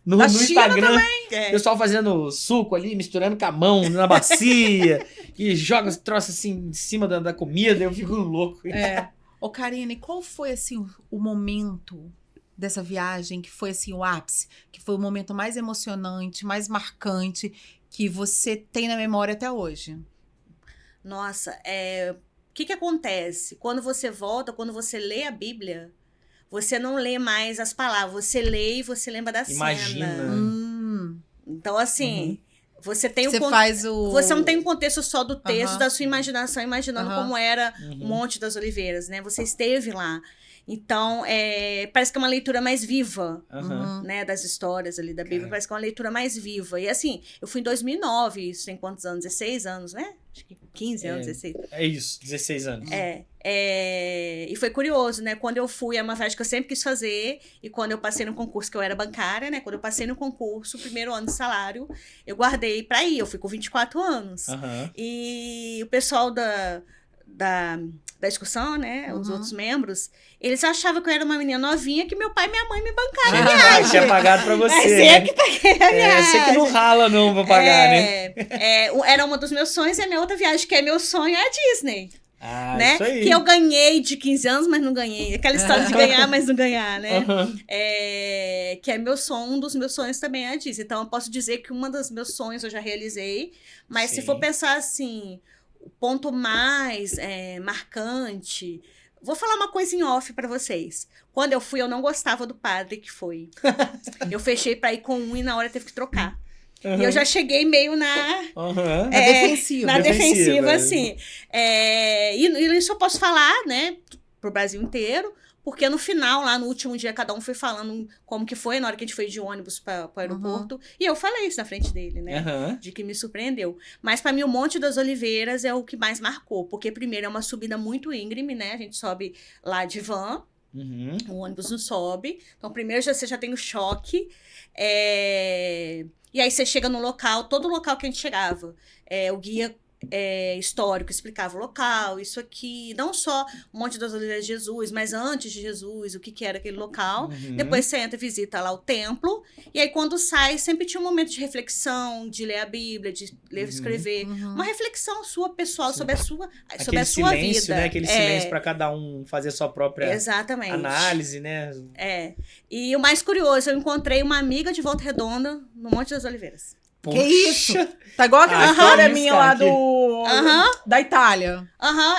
no Da Instagram. China É. O pessoal fazendo suco ali, misturando com a mão na bacia. E joga os troços assim em cima da comida. Eu fico louco. É. Ô, Karine, qual foi, assim, o momento dessa viagem que foi, assim, o ápice? Que foi o momento mais emocionante, mais marcante que você tem na memória até hoje? Nossa, o que acontece? Quando você volta, quando você lê a Bíblia, você não lê mais as palavras. Você lê e você lembra da Imagina. cena. Então, assim, você tem Você o faz o... Você não tem um contexto só do texto, Aham. da sua imaginação, imaginando Aham. como era o Monte das Oliveiras, né? Você esteve lá. Então, parece que é uma leitura mais viva, Aham. né? Das histórias ali da Bíblia. Cara. Parece que é uma leitura mais viva. E assim, eu fui em 2009, isso tem quantos anos? 16 anos, né? acho que 15 anos, 16. É isso, 16 anos. E foi curioso, né? Quando eu fui, é uma viagem que eu sempre quis fazer. E quando eu passei no concurso, que eu era bancária, né? Quando eu passei no concurso, o primeiro ano de salário, eu guardei pra ir. Eu fui com 24 anos. E o pessoal da excursão, né? Os outros membros, eles achavam que eu era uma menina novinha, que meu pai e minha mãe me bancaram a viagem. Tinha pagado pra você. Mas eu que paguei a viagem. Você que não rala não pra pagar, né? Era um dos meus sonhos, e a minha outra viagem, que é meu sonho, é a Disney. Né? Isso aí. Que eu ganhei de 15 anos, mas não ganhei. Aquela história de ganhar, mas não ganhar, né? Que é meu sonho, um dos meus sonhos também é a Disney. Então, eu posso dizer que um dos meus sonhos eu já realizei. Mas se for pensar assim, o ponto mais marcante... Vou falar uma coisa em off pra vocês. Quando eu fui, eu não gostava do padre que foi. Eu fechei pra ir com um e na hora teve que trocar. E eu já cheguei meio na defensiva, assim. E isso eu posso falar, né, pro Brasil inteiro, porque no final, lá no último dia, cada um foi falando como que foi, na hora que a gente foi de ônibus para o aeroporto. E eu falei isso na frente dele, né? De que me surpreendeu. Mas para mim, o Monte das Oliveiras é o que mais marcou. Porque, primeiro, é uma subida muito íngreme, né? A gente sobe lá de van. O ônibus não sobe. Então, primeiro, você já tem o choque. E aí, você chega no local, todo local que a gente chegava. O guia... histórico, explicava o local, isso aqui, não só o Monte das Oliveiras de Jesus, mas antes de Jesus, o que era aquele local. Depois você entra e visita lá o templo, e aí quando sai, sempre tinha um momento de reflexão, de ler a Bíblia, de ler e escrever, uma reflexão sua pessoal sobre a sua silêncio, vida. Né? Aquele silêncio para cada um fazer a sua própria análise, né? E o mais curioso, eu encontrei uma amiga de Volta Redonda no Monte das Oliveiras. Poxa. Que isso? Tá igual aquela história minha lá da Itália.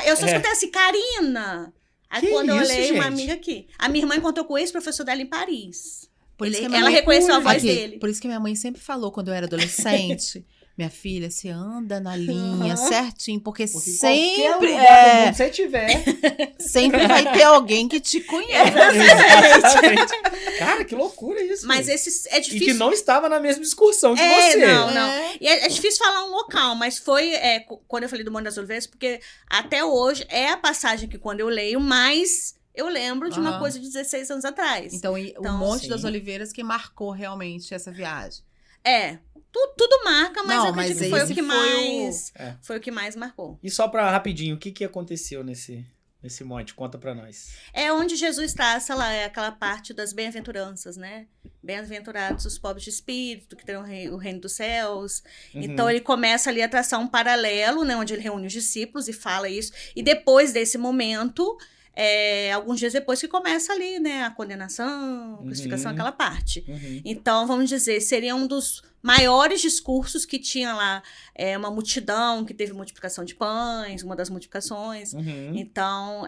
Eu só escutei assim, Karina. Aí quando eu olhei, uma amiga aqui. A minha irmã encontrou com esse professor dela em Paris. Ela reconheceu a voz dele. Por isso que minha mãe sempre falou, quando eu era adolescente... Minha filha, você anda na linha certinho, porque sempre onde você tiver, sempre vai ter alguém que te conhece. Cara, que loucura isso. Mas esse é difícil. E que não estava na mesma excursão que você. Não. E é difícil falar um local, mas foi quando eu falei do Monte das Oliveiras, porque até hoje é a passagem que quando eu leio, mais eu lembro de uma coisa de 16 anos atrás. Então o Monte das Oliveiras que marcou realmente essa viagem. Tudo marca, mas não, eu acredito que foi o que mais foi o que mais marcou. E só pra rapidinho, o que aconteceu nesse monte? Conta pra nós. É onde Jesus traça lá, é aquela parte das bem-aventuranças, né? Bem-aventurados os pobres de espírito, que terão o reino dos céus. Então, ele começa ali a traçar um paralelo, né? Onde ele reúne os discípulos e fala isso. E depois desse momento... alguns dias depois que começa ali, né, a condenação, a crucificação, aquela parte. Então, vamos dizer, seria um dos maiores discursos que tinha lá, uma multidão que teve multiplicação de pães, uma das multiplicações. Então,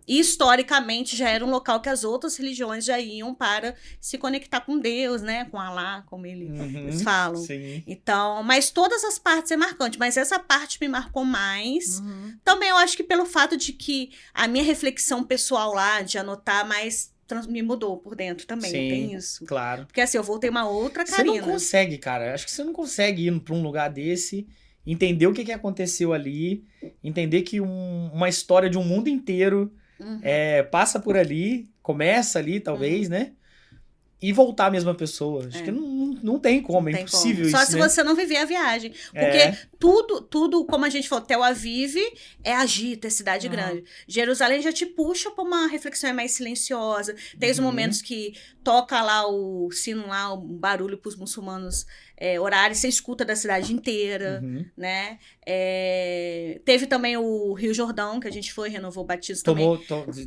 historicamente, já era um local que as outras religiões já iam para se conectar com Deus, né, com Alá, como eles falam. Sim. Então, mas todas as partes é marcante, mas essa parte me marcou mais. Também eu acho que pelo fato de que a minha reflexão pessoal lá, de anotar mais, me mudou por dentro também, tem isso. Claro. Porque assim, eu voltei uma outra Karina. Você não consegue, cara. Acho que você não consegue ir pra um lugar desse, entender o que aconteceu ali, entender que uma história de um mundo inteiro passa por ali, começa ali, talvez, né? E voltar a mesma pessoa. Acho que não tem como, é impossível isso, Só se você não viver a viagem. Porque tudo, como a gente falou, Tel Aviv é agito, é cidade grande. Jerusalém já te puxa pra uma reflexão mais silenciosa. Tem os momentos que toca lá o sino, lá, o barulho pros muçulmanos orarem, você escuta da cidade inteira, né? Teve também o Rio Jordão, que a gente foi, renovou o batismo também.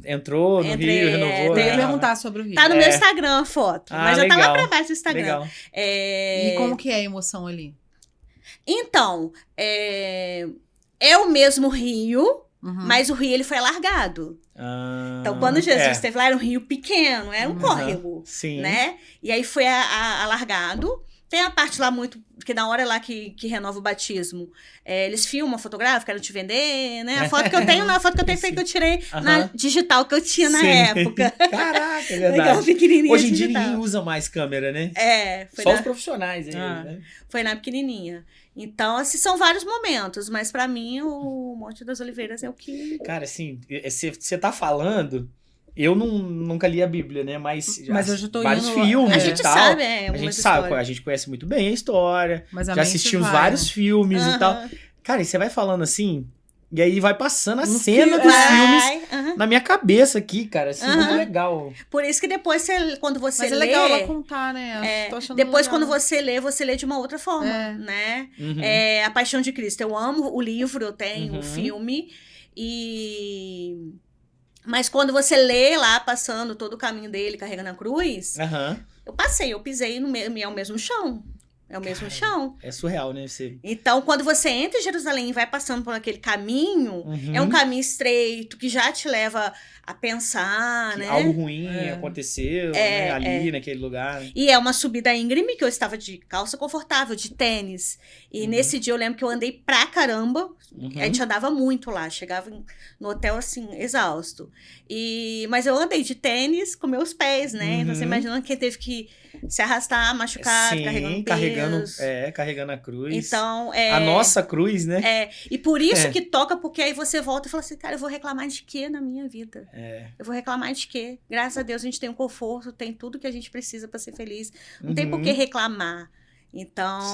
Entrou no Rio, renovou. Eu ia perguntar sobre o Rio. Tá no meu Instagram a foto, mas já tá lá pra baixo do Instagram. Legal. E como que é a emoção ali? Então, é o mesmo rio, mas o rio ele foi alargado. Então, quando Jesus esteve lá, era um rio pequeno, era um córrego, né? E aí foi alargado. Tem a parte lá muito, que na hora lá que renova o batismo, eles filmam, fotografam, querem te vender, né? A foto que eu tenho, foi que eu tirei na digital que eu tinha na época. Caraca, é verdade. Legal, pequenininha. Hoje em dia digital. ninguém usa mais câmera, né? Foi Só os profissionais aí, né? Foi na pequenininha. Então, assim, são vários momentos, mas pra mim o Monte das Oliveiras é o que... Cara, assim, você tá falando... Eu nunca li a Bíblia, né? Mas eu já tô vários indo... filmes A e gente tal. sabe, A gente sabe, a gente conhece muito bem a história. Mas a já mente assistimos vai, vários né? filmes e tal. Cara, e você vai falando assim, e aí vai passando a cena dos filmes na minha cabeça aqui, cara. Assim, muito legal. Por isso que depois, quando você Mas lê... é legal ela contar, né? Tô achando depois, legal. quando você lê de uma outra forma, né? Uhum. A Paixão de Cristo. Eu amo o livro, eu tenho o filme. Mas quando você lê lá, passando todo o caminho dele, carregando a cruz, eu pisei no mesmo chão. É o mesmo chão. É surreal, né? Então, quando você entra em Jerusalém e vai passando por aquele caminho, é um caminho estreito que já te leva a pensar, que né? algo ruim aconteceu, né? Ali, naquele lugar. E é uma subida íngreme, que eu estava de calça confortável, de tênis. E nesse dia eu lembro que eu andei pra caramba. A gente andava muito lá, chegava no hotel assim, exausto. Mas eu andei de tênis com meus pés, né? Então você imagina quem teve que se arrastar, machucado, carregando peso. Carregando a cruz. Então, a nossa cruz, né? E por isso que toca, porque aí você volta e fala assim, cara, eu vou reclamar de quê na minha vida? Eu vou reclamar de quê? Graças a Deus a gente tem um conforto, tem tudo que a gente precisa para ser feliz. Não tem por que reclamar. Então,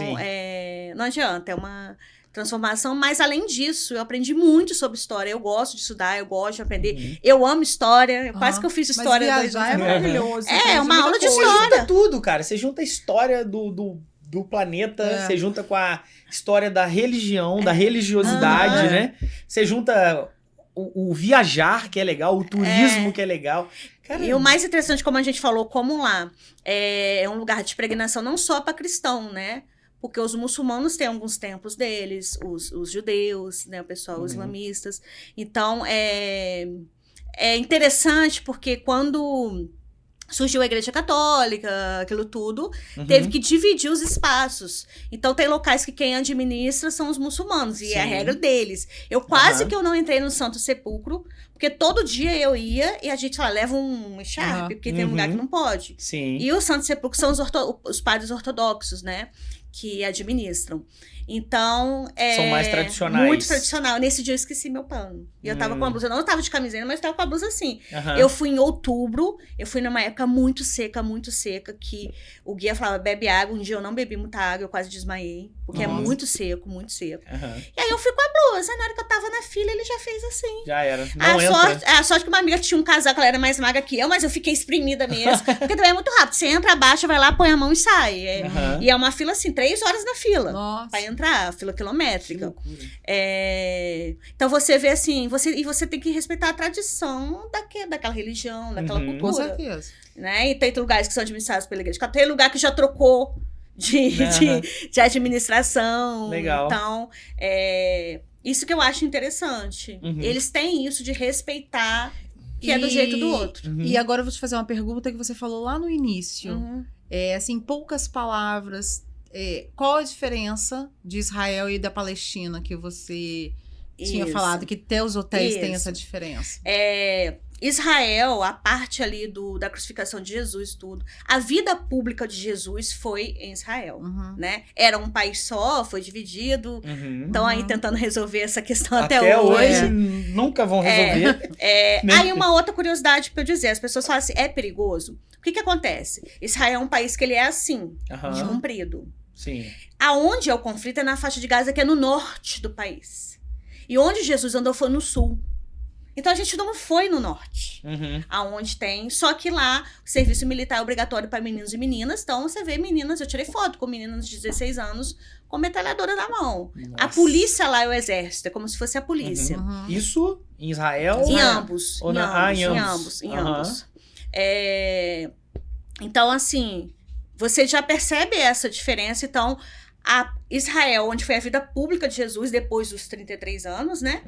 não adianta, é uma transformação. Mas, além disso, eu aprendi muito sobre história. Eu gosto de estudar, eu gosto de aprender. Eu amo história. Quase que eu fiz história. Mas viajar é maravilhoso. É uma aula de Você história. junta tudo, cara. Você junta a história do planeta, você junta com a história da religião, da religiosidade, né? Você junta o viajar, que é legal, o turismo, que é legal. Caramba. E o mais interessante, como a gente falou, como lá é um lugar de peregrinação não só para cristão, né? Porque os muçulmanos têm alguns templos deles, os judeus, né? O pessoal, os islamistas. Então, é interessante porque quando surgiu a Igreja Católica, aquilo tudo, teve que dividir os espaços. Então, tem locais que quem administra são os muçulmanos, e é a regra deles. Eu quase que eu não entrei no Santo Sepulcro, porque todo dia eu ia e a gente leva um echarpe, porque tem um lugar que não pode. Sim. E o Santo Sepulcro são os padres ortodoxos, né? Que administram. Então, são mais tradicionais. Muito tradicional. Nesse dia eu esqueci meu pano. E eu tava com a blusa. Eu não tava de camiseta, mas eu tava com a blusa assim. Eu fui em outubro. Eu fui numa época muito seca, que o guia falava, bebe água. Um dia eu não bebi muita água, eu quase desmaiei. Porque é muito seco, muito seco. E aí eu fui com a blusa. Aí na hora que eu tava na fila, ele já fez assim. Já era. A sorte que uma amiga tinha um casaco, ela era mais magra que eu, mas eu fiquei espremida mesmo. Porque também é muito rápido. Você entra, abaixa, vai lá, põe a mão e sai. E é uma fila assim, 3 horas na fila. Nossa. Pra entrar, fila quilométrica. Que loucura. Então você vê assim, você tem que respeitar a tradição daquela religião, daquela cultura. Com certeza. Né? E tem lugares que são administrados pela igreja. Tem lugar que já trocou de administração. Legal. Então, isso que eu acho interessante. Eles têm isso de respeitar que é do jeito do outro. E agora eu vou te fazer uma pergunta que você falou lá no início. Assim, em poucas palavras, qual a diferença de Israel e da Palestina que você tinha falado? Que até os hotéis têm essa diferença. Israel, a parte ali da crucificação de Jesus, tudo. A vida pública de Jesus foi em Israel, né? Era um país só, foi dividido. Estão aí tentando resolver essa questão até hoje. Nunca vão resolver. Aí uma outra curiosidade para eu dizer, as pessoas falam assim, é perigoso? O que acontece? Israel é um país que ele é assim, de comprido. Sim. Aonde é o conflito é na faixa de Gaza, que é no norte do país. E onde Jesus andou foi no sul. Então, a gente não foi no norte, aonde tem... Só que lá, o serviço militar é obrigatório para meninos e meninas. Então, você vê meninas... Eu tirei foto com meninas de 16 anos com metralhadora na mão. Nossa. A polícia lá é o exército. É como se fosse a polícia. Isso em Israel? Em ambos. Em ambos. Então, assim... Você já percebe essa diferença. Então, Israel, onde foi a vida pública de Jesus depois dos 33 anos, né?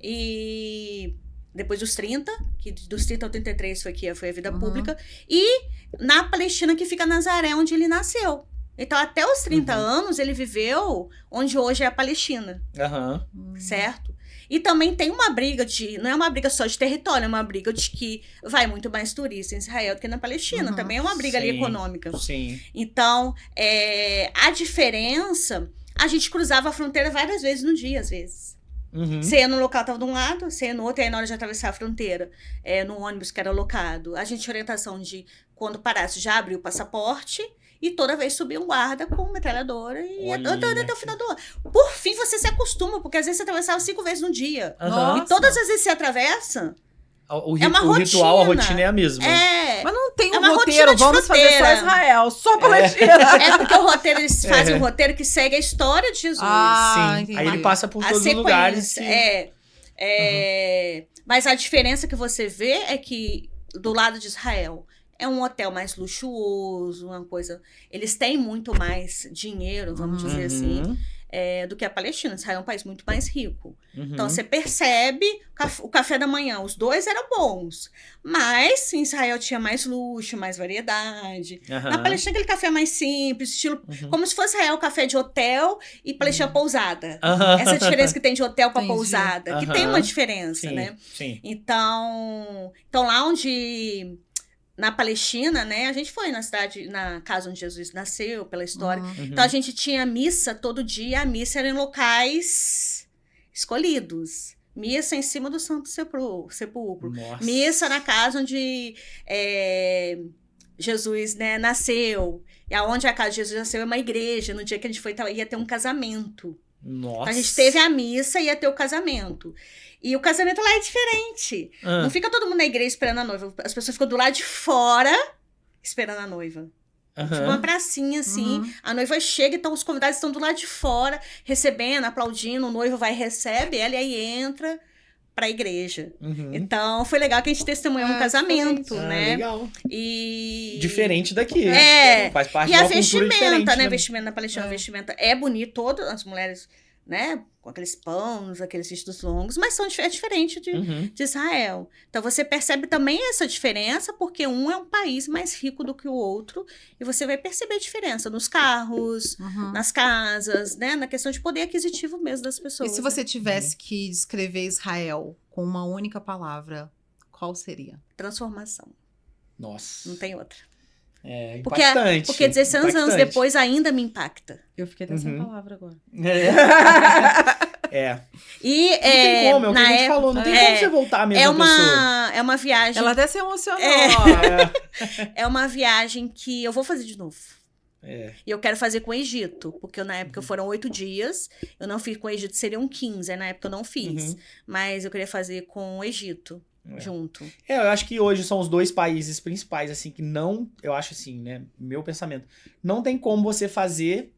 E... Depois dos 30, que dos 30 ao 33 foi a vida pública. E na Palestina, que fica Nazaré, onde ele nasceu. Então, até os 30 anos, ele viveu onde hoje é a Palestina, Aham. certo? E também tem uma briga não é uma briga só de território, é uma briga de que vai muito mais turista em Israel do que na Palestina. Também é uma briga ali Sim. econômica. Sim. Então, a diferença, a gente cruzava a fronteira várias vezes no dia, às vezes. Uhum. Você ia no local, tava de um lado, você ia no outro, e aí na hora de atravessar a fronteira, no ônibus que era locado, a gente tinha orientação de, quando parasse, já abrir o passaporte, e toda vez subia um guarda com metralhadora e ia Olha. andando até o final do ano. Por fim, você se acostuma, porque às vezes você atravessava 5 vezes no dia. Aham. E todas as vezes que você atravessa, O É uma o ritual, a rotina. rotina é a mesma. Mas não tem É um uma roteiro, rotina de vamos fazer só fronteira. Israel, só Palestina. É porque o roteiro, eles fazem um roteiro que segue a história de Jesus. Sim. entendi. Aí ele passa por A todos os lugares. sequência, Mas a diferença que você vê é que do lado de Israel é um hotel mais luxuoso, uma coisa. Eles têm muito mais dinheiro, vamos dizer assim, do que a Palestina. Israel é um país muito mais rico. Então você percebe o café da manhã, os dois eram bons. Mas em Israel tinha mais luxo, mais variedade. Na Palestina, aquele café mais simples, estilo. Como se fosse Israel café de hotel e Palestina pousada. Essa diferença que tem de hotel para Entendi. pousada. Que tem uma diferença, Sim, né? sim. Então lá onde. Na Palestina, né? A gente foi na casa onde Jesus nasceu, pela história. Então a gente tinha missa todo dia. A missa era em locais escolhidos. Missa em cima do Santo Sepulcro. Nossa. Missa na casa onde Jesus, né, nasceu. E aonde a casa de Jesus nasceu é uma igreja. No dia que a gente foi, ia ter um casamento. Nossa. Então, a gente teve a missa e ia ter o casamento. E o casamento lá é diferente. Não fica todo mundo na igreja esperando a noiva. As pessoas ficam do lado de fora esperando a noiva. Tipo uma pracinha, assim. A noiva chega, então os convidados estão do lado de fora, recebendo, aplaudindo. O noivo vai e recebe ela, e aí entra pra igreja. Então, foi legal que a gente testemunhou um casamento, né? Legal. E... Diferente daqui. Faz parte E de a uma cultura diferente. vestimenta, né? Vestimenta na Palestina, a vestimenta é bonito. Todas as mulheres, né? Com aqueles pães, aqueles vestidos longos, mas é diferente de Israel. Então, você percebe também essa diferença, porque um é um país mais rico do que o outro, e você vai perceber a diferença nos carros, nas casas, né? Na questão de poder aquisitivo mesmo das E pessoas. se você tivesse que descrever Israel com uma única palavra, qual seria? Transformação. Nossa. Não tem outra. É Porque, impactante. porque 16 anos depois ainda me impacta. Eu fiquei até sem palavra agora. E Não tem como, é o que na a gente época, falou. Não tem como você voltar a mesma pessoa. é uma viagem. Ela até se emocionou. É uma viagem que eu vou fazer de novo. É. E eu quero fazer com o Egito, porque na época foram 8 dias. Eu não fiz com o Egito, seriam 15. Aí na época eu não fiz. Mas eu queria fazer com o Egito junto. Eu acho que hoje são os dois países principais, assim, que não... Eu acho assim, né? Meu pensamento. Não tem como você fazer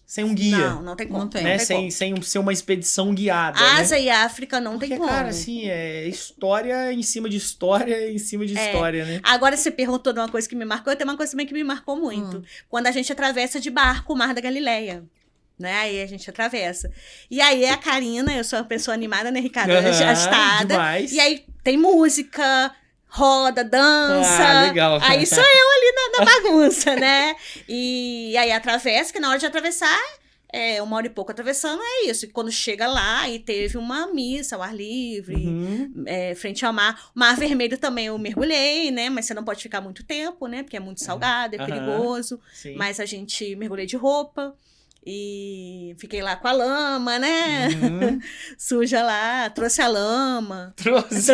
sem um guia. Não tem como. Não tem. Né? Não tem como. Sem ser uma expedição guiada. Ásia né? e África não Porque, tem como. cara, assim, é história em cima de história em cima de história, né? Agora você perguntou de uma coisa que me marcou, tem uma coisa também que me marcou muito. Quando a gente atravessa de barco o Mar da Galileia. Né? Aí a gente atravessa. E aí a Karina, eu sou uma pessoa animada, né, Ricardo? Agitada. Demais. E aí tem música, roda, dança. Ah, legal. Aí sou eu ali na bagunça, né? E aí atravessa, que na hora de atravessar, 1 hora e pouco atravessando, é isso. E quando chega lá, aí teve uma missa ao ar livre, frente ao mar. O Mar Vermelho também eu mergulhei, né? Mas você não pode ficar muito tempo, né? Porque é muito salgado, é perigoso. Sim. Mas a gente mergulhei de roupa. E fiquei lá com a lama, né? Suja lá, trouxe a lama. Trouxe.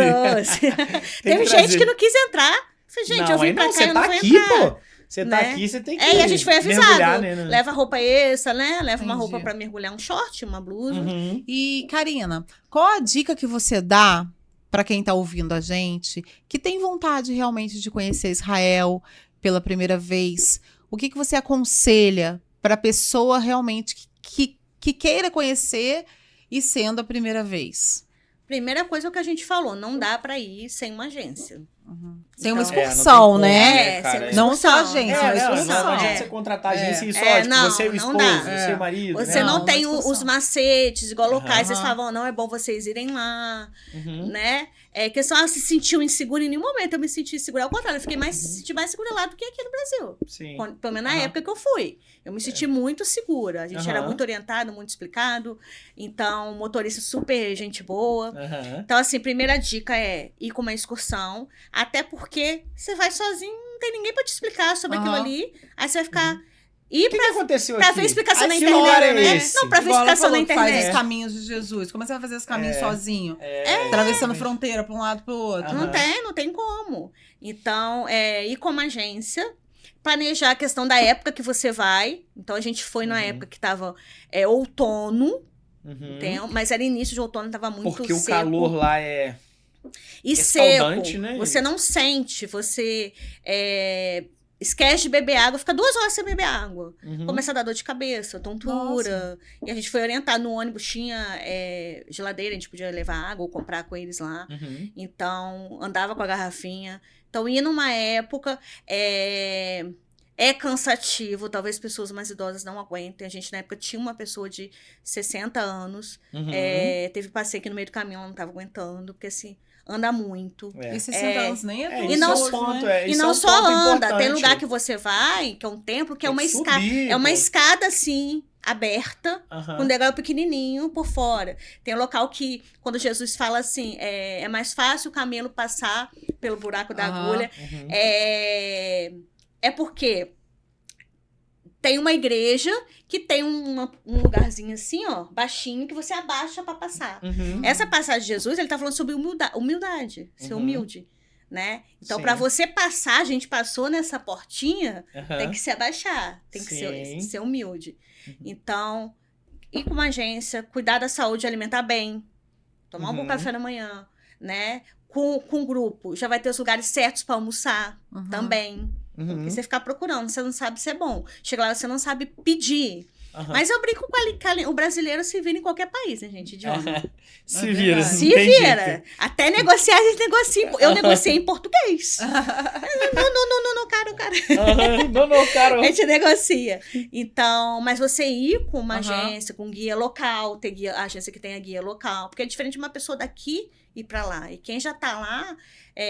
Teve gente que não quis entrar. Falei, gente, eu vim pra cá, você eu não tá vou aqui, entrar. pô. Você tá Né? aqui, você tem que E a gente foi mergulhar, avisado. né? Leva roupa extra, né? Leva uma Entendi. roupa pra mergulhar, um short, uma blusa. E, Karina, qual a dica que você dá para quem tá ouvindo a gente, que tem vontade realmente de conhecer Israel pela primeira vez? O que você aconselha para a pessoa realmente que queira conhecer e sendo a primeira vez? Primeira coisa é o que a gente falou, não dá pra ir sem uma agência. Tem uma Então, não tem excursão, como, né? cara? Não só a excursão. agência, É, uma não excursão. adianta você contratar a agência e só, É, tipo, não, você e o não esposo, dá. você e o marido, Você né? não Não, tem uma excursão. os macetes, igual locais, vocês Aham. falavam, não é bom vocês irem lá, Uhum. né? É questão, se sentiu insegura em nenhum momento, eu me senti insegura. Ao contrário, eu fiquei senti mais segura lá do que aqui no Brasil. Sim. Pelo menos na Aham. época que eu fui. Eu me senti muito segura. A gente era Aham. muito orientado, muito explicado. Então, motorista super gente boa. Aham. Então, assim, primeira dica é ir com uma excursão. Até porque você vai sozinho, não tem ninguém pra te explicar sobre aquilo Aham. ali. Aí você vai ficar... O que aconteceu Pra aqui? ver explicação na Que lore internet, é né? esse? Não, pra ver Igual ela explicação na falou que faz internet. os caminhos de Jesus. Como você vai fazer os caminhos É. sozinho? É. Atravessando fronteira pra um lado pro outro. Aham. Não tem como. Então, ir com uma agência, planejar a questão da época que você vai. Então, a gente foi na época que tava outono, Uhum. mas era início de outono, tava muito Porque o seco. calor lá é... E é seco. saudante, né? Você não sente, você esquece de beber água, fica 2 horas sem beber água. Uhum. Começa a dar dor de cabeça, tontura. E a gente foi orientar no ônibus, tinha geladeira, a gente podia levar água ou comprar com eles lá. Uhum. Então, andava com a garrafinha. Então, ia numa época... É cansativo, talvez pessoas mais idosas não aguentem. A gente, na época, tinha uma pessoa de 60 anos. Uhum. Teve passeio que no meio do caminho ela não estava aguentando, porque, assim, anda muito. É. E 60 anos nem é tão E não hoje, ponto, né? E isso é não um só ponto anda, tem importante. lugar que você vai, que é um templo, que é Tem uma que escada. subir, É uma pô. escada, assim, aberta, Aham. com um degrau pequenininho por fora. Tem um local que, quando Jesus fala assim, é mais fácil o camelo passar pelo buraco da Aham. agulha. Uhum. É porque tem uma igreja que tem um lugarzinho assim, ó, baixinho, que você abaixa pra passar. Uhum. Essa passagem de Jesus, ele tá falando sobre humildade, ser Uhum. humilde, né? Então, Sim. pra você passar, a gente passou nessa portinha, Aham. tem que se abaixar, tem que Sim. ser humilde. Uhum. Então, ir com uma agência, cuidar da saúde, alimentar bem, tomar um bom Uhum. café da manhã, né? Com um grupo, já vai ter os lugares certos pra almoçar Uhum. também. Uhum. Porque você ficar procurando, você não sabe se é bom. Chega lá, você não sabe pedir. Aham. Mas eu brinco com o brasileiro se vira em qualquer país, né, gente? Idioma. Se É vira. verdade. não Se tem vira. jeito. Até negociar, a gente negocia. Eu negociei em português. Não, cara. Aham. Não, cara. A gente negocia. Então, mas você ir com uma Aham. agência, com guia local, ter guia, agência que tenha guia local, porque é diferente de uma pessoa daqui ir pra lá. E quem já tá lá,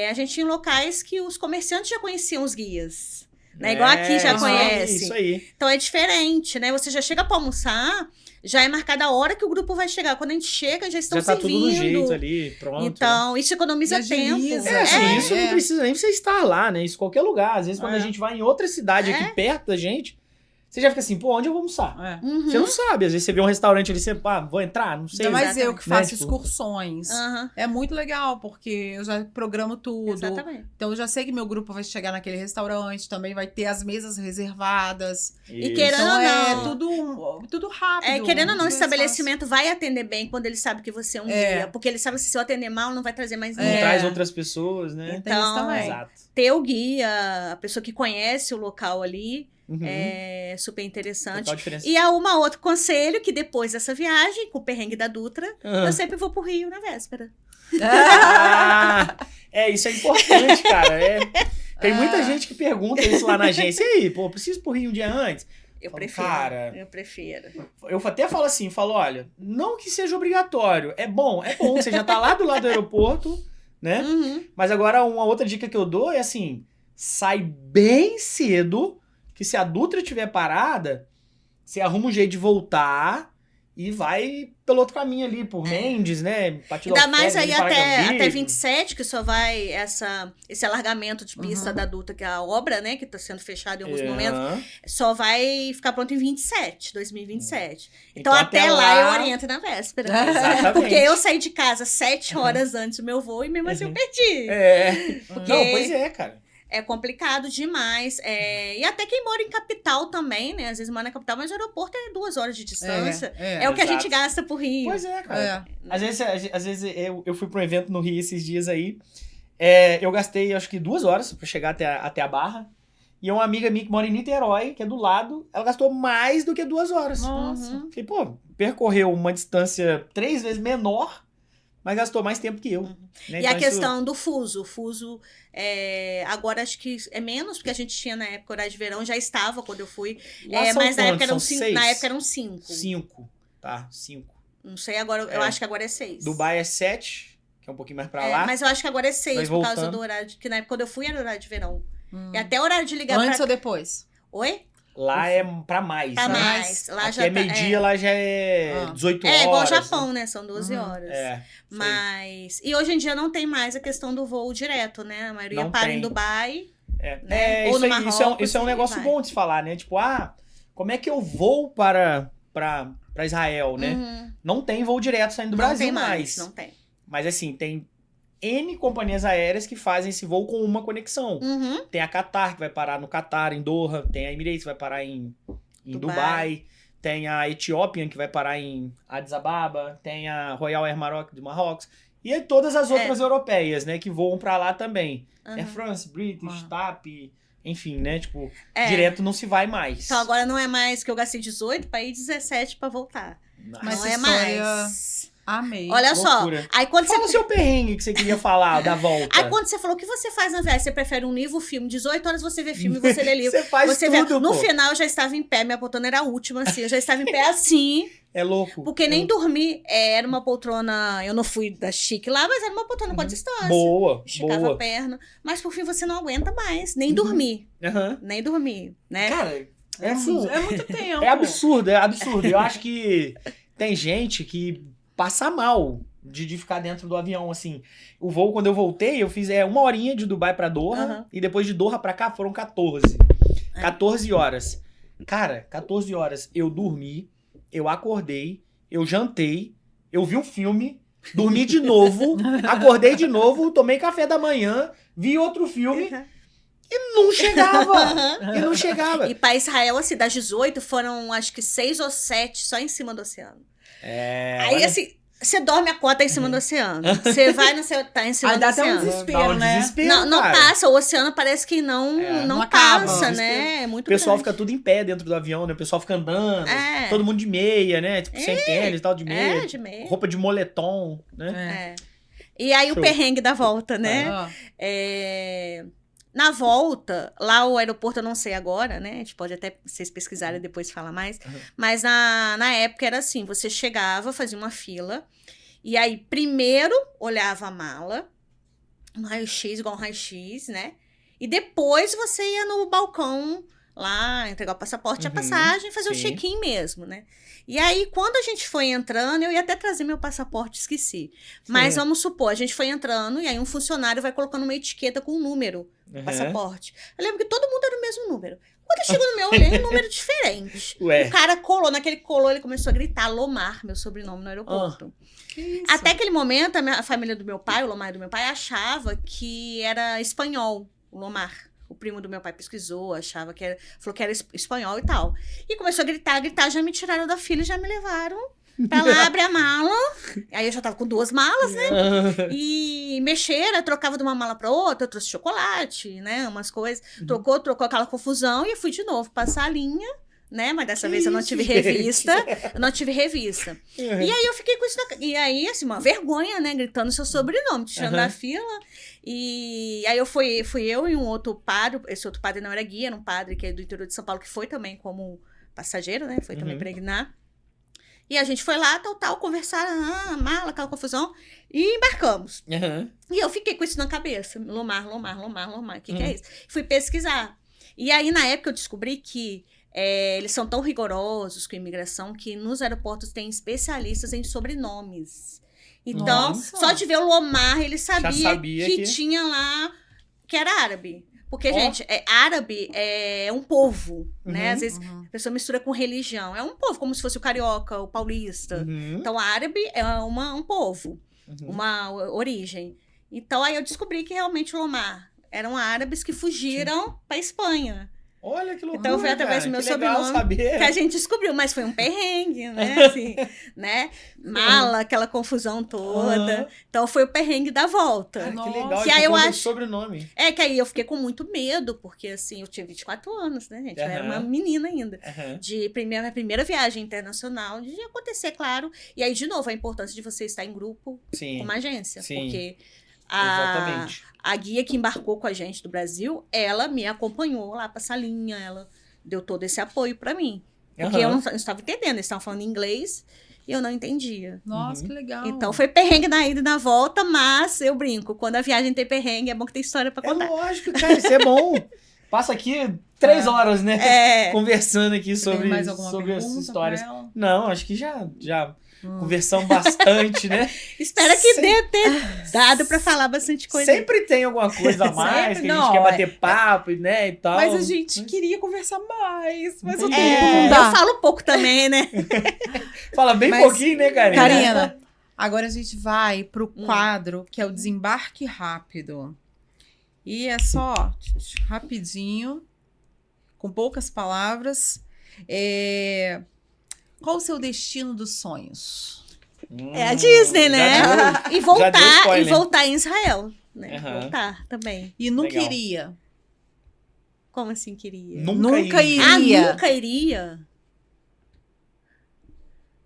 a gente tinha locais que os comerciantes já conheciam os guias. Né? Igual aqui já isso conhece. Aí, isso aí. Então é diferente, né? Você já chega pra almoçar, já é marcada a hora que o grupo vai chegar. Quando a gente chega, já estão Já tá servindo. tudo no jeito ali, pronto. Então, isso economiza E tempo. agiliza. É, assim, isso É. não precisa nem você estar lá, né? Isso em qualquer lugar. Às vezes, quando a É. gente vai em outra cidade aqui perto da gente, você já fica assim, pô, onde eu vou almoçar? É. Uhum. Você não sabe. Às vezes você vê um restaurante ali, você, vou entrar? Não sei. Ainda mais eu que Né, faço tipo- excursões. Aham. É muito legal, porque eu já programo tudo. Exatamente. Então eu já sei que meu grupo vai chegar naquele restaurante, também vai ter as mesas reservadas. E Isso. querendo Então ou é não. tudo rápido. Querendo ou não, o muito estabelecimento vai atender bem quando ele sabe que você é um É. guia. Porque ele sabe que se eu atender mal, não vai trazer mais Não ninguém. traz outras pessoas, né? fácil. Tem isso Então, também. Exato. Ter o guia, a pessoa que conhece o local ali, Uhum. é super interessante. Total diferença. E há outro conselho, que depois dessa viagem, com o perrengue da Dutra, Ah. eu sempre vou pro Rio na véspera. Ah, isso é importante, cara. Tem muita Ah. gente que pergunta isso lá na agência. E aí, pô, preciso ir pro Rio um dia antes? Eu Falo, prefiro. cara. Eu prefiro. Eu até falo assim, olha, não que seja obrigatório. É bom, você já tá lá do lado do aeroporto, né? Uhum. Mas agora uma outra dica que eu dou é assim, sai bem cedo, que se a Dutra estiver parada, você arruma um jeito de voltar e vai pelo outro caminho ali, por Mendes, né? Partido Ainda mais Alfredo, aí Paracabi. até 27, que só vai esse alargamento de pista Uhum. da Dutra, que é a obra, né, que está sendo fechada em alguns É. momentos, só vai ficar pronto em 2027. Então até lá eu oriento na véspera. Exatamente. Porque eu saí de casa 7 horas antes do meu voo e mesmo assim eu perdi. Porque Não, pois é, cara. é complicado demais. E até quem mora em capital também, né? Às vezes mora na capital, mas o aeroporto é 2 horas de distância. É o que a Exato. gente gasta por Rio. Pois é, cara. É. Às vezes eu fui para um evento no Rio esses dias aí. Eu gastei, acho que 2 horas para chegar até a Barra. E uma amiga minha que mora em Niterói, que é do lado, ela gastou mais do que 2 horas. Nossa. Uhum. Falei, pô, percorreu uma distância 3 vezes menor, mas gastou mais tempo que eu. Né? E a Então, questão do fuso. O fuso, agora acho que é menos, porque a gente tinha na época horário de verão, já estava quando eu fui. Lá são Mas na época, quantos? eram São 5, 6? na época eram 5. 5, tá? 5. Não sei agora, eu acho que agora é 6. Dubai é 7, que é um pouquinho mais pra lá. Mas eu acho que agora é 6, Mas por causa voltando. do horário, que na época quando eu fui era horário de verão. E até horário de ligar Antes pra... ou depois? Oi? Lá é pra mais. Pra né? mais. Lá Aqui já é meio-dia, lá já é 18 horas. É igual ao Japão, né? São 12 horas. É. Mas... E hoje em dia não tem mais a questão do voo direto, né? A maioria Não para tem. em Dubai. É, né? Ou isso, no aí, Marrocos, isso é um e negócio vai. bom de se falar, né? Tipo, como é que eu vou pra Israel, né? Uhum. Não tem voo direto saindo do Não Brasil tem mais. Não tem. Mas assim, tem N companhias aéreas que fazem esse voo com uma conexão. Uhum. Tem a Qatar, que vai parar no Qatar, em Doha. Tem a Emirates, que vai parar em Dubai. Tem a Ethiopian, que vai parar em Addis Ababa. Tem a Royal Air Maroc de Marrocos. E aí todas as outras europeias, né? Que voam pra lá também. Air France, British, TAP... Enfim, né? Tipo, direto não se vai mais. Então agora não é mais que eu gastei 18 pra ir 17 pra voltar. Mas não essa é história- mais. Amei. Olha Loucura. só. Aí quando Fala o você. seu perrengue que você queria falar da volta. Aí quando você falou o que você faz na viagem, você prefere um livro, filme, 18 horas você vê filme, você lê livro. Você faz Você vê. tudo, No pô. final eu já estava em pé, minha poltrona era a última, assim, eu já estava em pé assim, É louco. porque nem dormi. Era uma poltrona, eu não fui da chique lá, mas era uma poltrona com a distância. Boa, Esticava boa. a perna. Mas por fim você não aguenta mais, nem dormir. Aham. Nem dormir, né? Cara, é assim, É muito tempo. é absurdo, é absurdo. Eu acho que tem gente que passa mal de ficar dentro do avião, assim. O voo, quando eu voltei, eu fiz 1 horinha de Dubai pra Doha, Aham. e depois de Doha pra cá foram 14. 14 horas. Cara, 14 horas eu dormi, eu acordei, eu jantei, eu vi um filme, dormi de novo, acordei de novo, tomei café da manhã, vi outro filme e não chegava. E não chegava. E para Israel, assim, das 18, foram acho que 6 ou 7 só em cima do oceano. Aí, olha, assim, você dorme a cota em cima do oceano. Você vai no céu, tá em cima Aí do dá até um oceano. desespero, dá um né? desespero, Não cara. passa, o oceano parece que não não acaba. passa, Desespero. né? É muito O pessoal grande. fica tudo em pé dentro do avião, né? O pessoal fica andando, É. todo mundo de meia, né? Tipo, sem tênis e tal, de meia. de meia. Roupa de moletom, né? E aí Show. o perrengue da volta, né? Ah. Na volta, lá o aeroporto, eu não sei agora, né? A gente pode até vocês pesquisarem e depois falar mais. Uhum. Mas na época era assim: você chegava, fazia uma fila, e aí primeiro olhava a mala, um raio-x, igual um raio-x, né? E depois você ia no balcão lá, entregar o passaporte e a Uhum, passagem, fazer o sim. check-in mesmo, né? E aí, quando a gente foi entrando, eu ia até trazer meu passaporte, esqueci. Mas Sim. vamos supor, a gente foi entrando e aí um funcionário vai colocando uma etiqueta com um número no Uhum. passaporte. Eu lembro que todo mundo era o mesmo número. Quando eu chego no meu, eu olhei um número diferente. Ué. O cara colou, naquele colou, ele começou a gritar Lomar, meu sobrenome, no aeroporto. Que isso? Até aquele momento, a família do meu pai, o Lomar do meu pai, achava que era espanhol, o Lomar. O primo do meu pai pesquisou, achava que era, falou que era espanhol e tal. E começou a gritar, já me tiraram da fila e já me levaram pra lá abrir a mala. Aí eu já tava com 2 malas, né? E mexeram, trocava de uma mala pra outra, eu trouxe chocolate, né? Umas coisas. Trocou aquela confusão e eu fui de novo passar a linha, né? Mas dessa vez eu não tive revista. Eu não tive revista. E aí eu fiquei com isso e aí, assim, uma vergonha, né? Gritando seu sobrenome, te tirando da fila. E aí fui eu e um outro padre. Esse outro padre não era guia, era um padre que é do interior de São Paulo, que foi também como passageiro, né? Foi também peregrinar. E a gente foi lá, tal, conversaram, mala, aquela confusão, e embarcamos. Uhum. E eu fiquei com isso na cabeça. Lomar, o que é isso? Fui pesquisar. E aí, na época, eu descobri que eles são tão rigorosos com a imigração que nos aeroportos tem especialistas em sobrenomes. Então, Nossa. só de ver o Lomar, ele sabia sabia que que- tinha lá, que era árabe. Porque, Ó. gente, árabe é um povo, né? Uhum. Às vezes a pessoa mistura com religião. É um povo, como se fosse o carioca, o paulista. Uhum. Então, árabe é um povo, Uhum. uma origem. Então, aí eu descobri que realmente o Lomar eram árabes que fugiram para Espanha. Olha que loucura, Então foi através do meu que legal sobrenome saber. que a gente descobriu, mas foi um perrengue, né? Assim, né? Mala, aquela confusão toda. Aham. Então foi o perrengue da volta. Cara, que Nossa. legal. Que e aí por eu conta do acho- sobrenome. É que aí eu fiquei com muito medo, porque assim, eu tinha 24 anos, né, gente? Eu era uma Aham. menina ainda. Aham. Minha primeira viagem internacional, de acontecer, claro. E aí, de novo, a importância de você estar em grupo com Sim, uma agência. Sim. Porque exatamente. a guia que embarcou com a gente do Brasil, ela me acompanhou lá pra salinha, ela deu todo esse apoio pra mim. Porque eu Aham. não estava entendendo, eles estavam falando inglês e eu não entendia. Nossa, Uhum. que legal. Então foi perrengue na ida e na volta, mas eu brinco, quando a viagem tem perrengue, é bom que tem história pra É contar. lógico, cara, isso é bom. Passa aqui 3 horas, né? É. Conversando aqui Você tem sobre, mais alguma sobre pergunta essas histórias. pra ela? Não, acho que já conversamos bastante, né? Espero que Sem- dê ter dado pra falar bastante coisa. Sempre tem alguma coisa a mais Sempre, que a gente não, quer bater papo, né, e tal. Mas a gente queria conversar mais. Mas eu É, tenho que Eu perguntar. falo pouco também, né? Fala bem Mas- pouquinho, né, Karina? Karina, agora a gente vai pro Hum. quadro que é o desembarque rápido. E é só rapidinho, com poucas palavras. Qual o seu destino dos sonhos? É a Disney, né? já deu. E Já deu voltar, spoiler. e voltar em Israel, né? Aham. Voltar também. E não Legal. queria. Como assim queria? Nunca iria. Ah, nunca iria?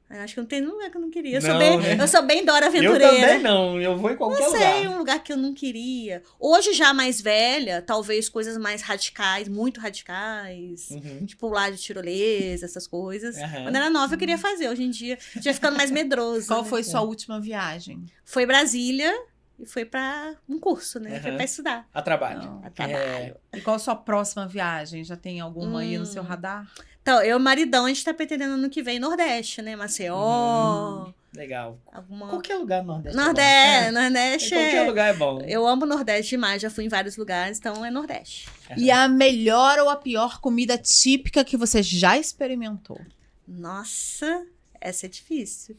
Eu acho que não tem lugar que eu não queria. Eu, Não, sou, bem, né? eu sou bem Dora Eu Aventureira. também não, eu vou em qualquer Não sei, lugar. um lugar que eu não queria. Hoje, já mais velha, talvez coisas mais radicais, muito radicais. Uhum. Tipo, lá de tirolesa, essas coisas. Aham. Quando era nova, eu queria fazer. Hoje em dia, já ficando mais medroso. Qual né? foi sua última viagem? Foi Brasília e foi pra um curso, né? Foi Aham. pra estudar. A trabalho. Não. A trabalho. E qual a sua próxima viagem? Já tem alguma aí no seu radar? Então, eu e o maridão, a gente tá pretendendo ano que vem Nordeste, né? Maceió. Legal. Alguma... Qualquer lugar no Nordeste. Nordeste Qualquer é... lugar é bom. Eu amo Nordeste demais, já fui em vários lugares, então é Nordeste. E a melhor ou a pior comida típica que você já experimentou? Nossa, essa é difícil.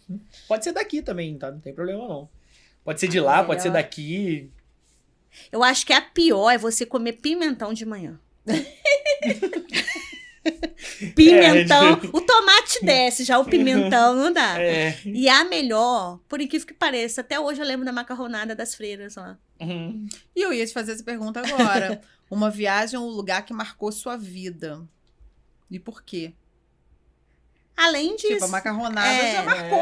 Pode ser daqui também, tá? Não tem problema não. Pode ser de lá, pode ser melhor. daqui. Eu acho que a pior é você comer pimentão de manhã. Pimentão, o tomate desce, já o pimentão não dá. É. E a melhor, por incrível que pareça, até hoje eu lembro da macarronada das freiras lá. Uhum. E eu ia te fazer essa pergunta agora. Uma viagem ou um lugar que marcou sua vida? E por quê? Além disso, Tipo, a macarronada É. já marcou.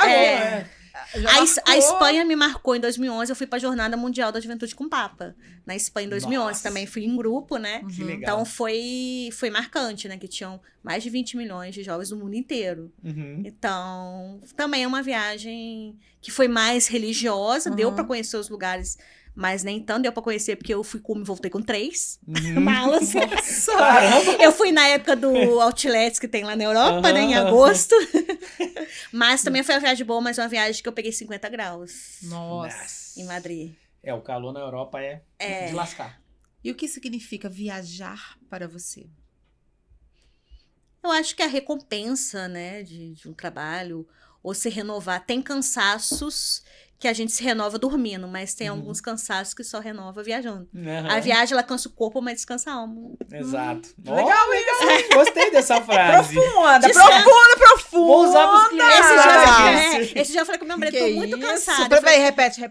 É. Já a marcou. Espanha me marcou em 2011, eu fui pra Jornada Mundial da Juventude com o Papa. Na Espanha em 2011 Nossa. também fui em grupo, né? Que Uhum. legal. Então foi marcante, né? Que tinham mais de 20 milhões de jovens do mundo inteiro. Uhum. Então, também é uma viagem que foi mais religiosa, deu Uhum. pra conhecer os lugares, mas nem tanto deu pra conhecer, porque eu fui com e voltei com 3 Uhum. malas. Caramba! Eu fui na época do Outlets que tem lá na Europa, né? Em Aham. agosto. Mas também foi uma viagem boa, mas uma viagem que eu peguei 50 graus Nossa. em Madrid. É, o calor na Europa é de lascar. E o que significa viajar para você? Eu acho que a recompensa, né, de um trabalho, ou se renovar, tem cansaços que a gente se renova dormindo, mas tem Uhum. alguns cansaços que só renova viajando. Uhum. A viagem, ela cansa o corpo, mas descansa a alma. Exato. Legal, legal. Gostei dessa frase. Profunda, Descansa. profunda. Vou usar pros clientes. Esse dia eu falei com meu marido, tô muito cansada. Peraí, repete,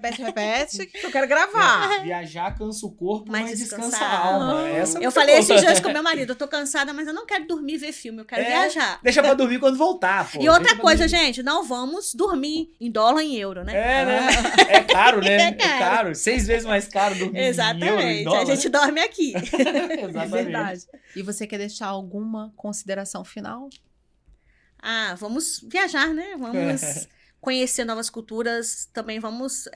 que eu quero gravar. Viajar cansa o corpo, Mas mas descansa descansa a a alma. Essa é Eu muito falei boa. esses dias com meu marido, eu tô cansada, mas eu não quero dormir e ver filme, eu quero viajar. Deixa pra dormir quando voltar, pô. E outra Deixa pra coisa, dormir. gente, não vamos dormir em dólar em euro, né? É, né? É caro, né? É caro. 6 vezes mais caro dormir em euro, em Exatamente. dólar. A gente dorme aqui. Exatamente. É verdade. E você quer deixar alguma consideração final? Ah, vamos viajar, né? Vamos conhecer novas culturas. Também vamos,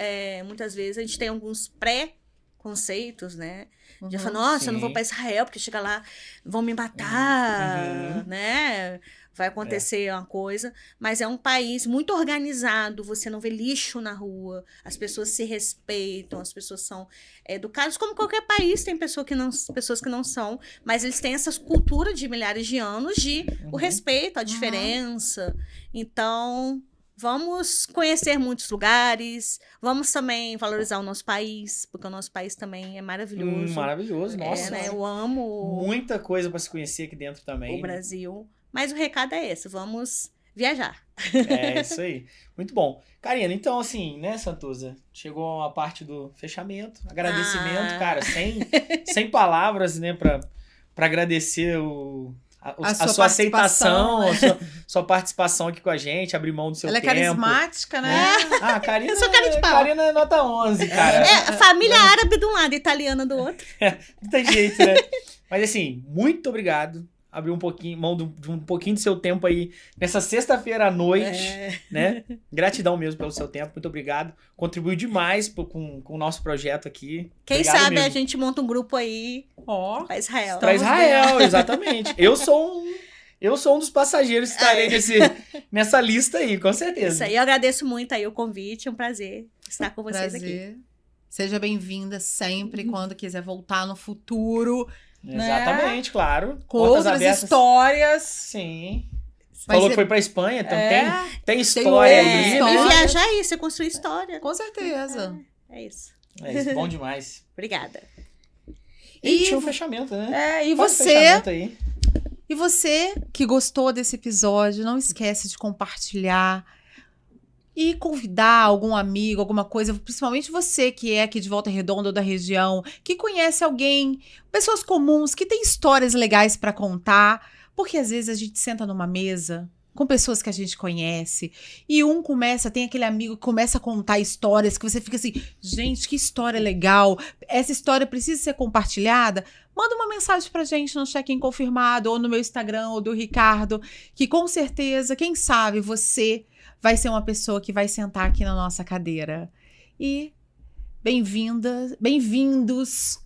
muitas vezes, a gente tem alguns pré-conceitos, né? Já fala, nossa, eu não vou Sim. para Israel, porque chega lá, vão me matar, Uhum. né? Vai acontecer uma coisa. Mas é um país muito organizado, você não vê lixo na rua, as pessoas se respeitam, as pessoas são educadas, como qualquer país tem pessoas que não são, mas eles têm essa cultura de milhares de anos de o respeito, a diferença. Então, Vamos conhecer muitos lugares, vamos também valorizar o nosso país, porque o nosso país também é maravilhoso. Maravilhoso, nossa. Né? Eu amo muita coisa para se conhecer aqui dentro também. o Brasil. Mas o recado é esse, vamos viajar. É isso aí. Muito bom. Karina, então assim, né, Santuza? Chegou a parte do fechamento, agradecimento, cara, sem palavras, né, para agradecer a sua aceitação, sua participação aqui com a gente, abrir mão do seu tempo. Ela é carismática, né? Ah, Karina, Eu sou cara de pau. Karina é nota 11, cara. Família árabe de um lado, italiana do outro. Não tem jeito, né? Mas assim, muito obrigado. Abrir mão de um pouquinho do seu tempo aí nessa sexta-feira à noite, né? Gratidão mesmo pelo seu tempo, muito obrigado. Contribuiu demais com o nosso projeto aqui. Quem Obrigado sabe mesmo. a gente monta um grupo aí Ó. pra Israel. Pra Israel, exatamente. Eu sou um dos passageiros que estarei nessa lista aí, com certeza. Isso aí, eu agradeço muito aí o convite, é um prazer estar com vocês aqui. Prazer. Seja bem-vinda sempre, quando quiser voltar no futuro. Exatamente, claro. Com Portas outras abertas. histórias. Sim. Vai Falou ser- que foi pra Espanha, então É. tem história outra aí, história. E né? viajar é isso, é construir história. Com certeza. É isso. É isso, bom demais. Obrigada. E tinha um fechamento, né? E Faz o você, fechamento aí. e você que gostou desse episódio, não esquece de compartilhar e convidar algum amigo, alguma coisa, principalmente você que é aqui de Volta Redonda ou da região, que conhece alguém, pessoas comuns, que tem histórias legais para contar, porque às vezes a gente senta numa mesa com pessoas que a gente conhece e tem aquele amigo que começa a contar histórias que você fica assim, gente, que história legal, essa história precisa ser compartilhada. Manda uma mensagem pra gente no Check-in Confirmado ou no meu Instagram ou do Ricardo, que com certeza, quem sabe, você vai ser uma pessoa que vai sentar aqui na nossa cadeira. E bem-vindos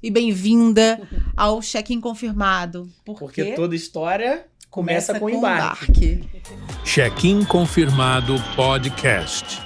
e bem-vinda ao Check-in Confirmado. Porque toda história começa com embarque. Check-in Confirmado Podcast.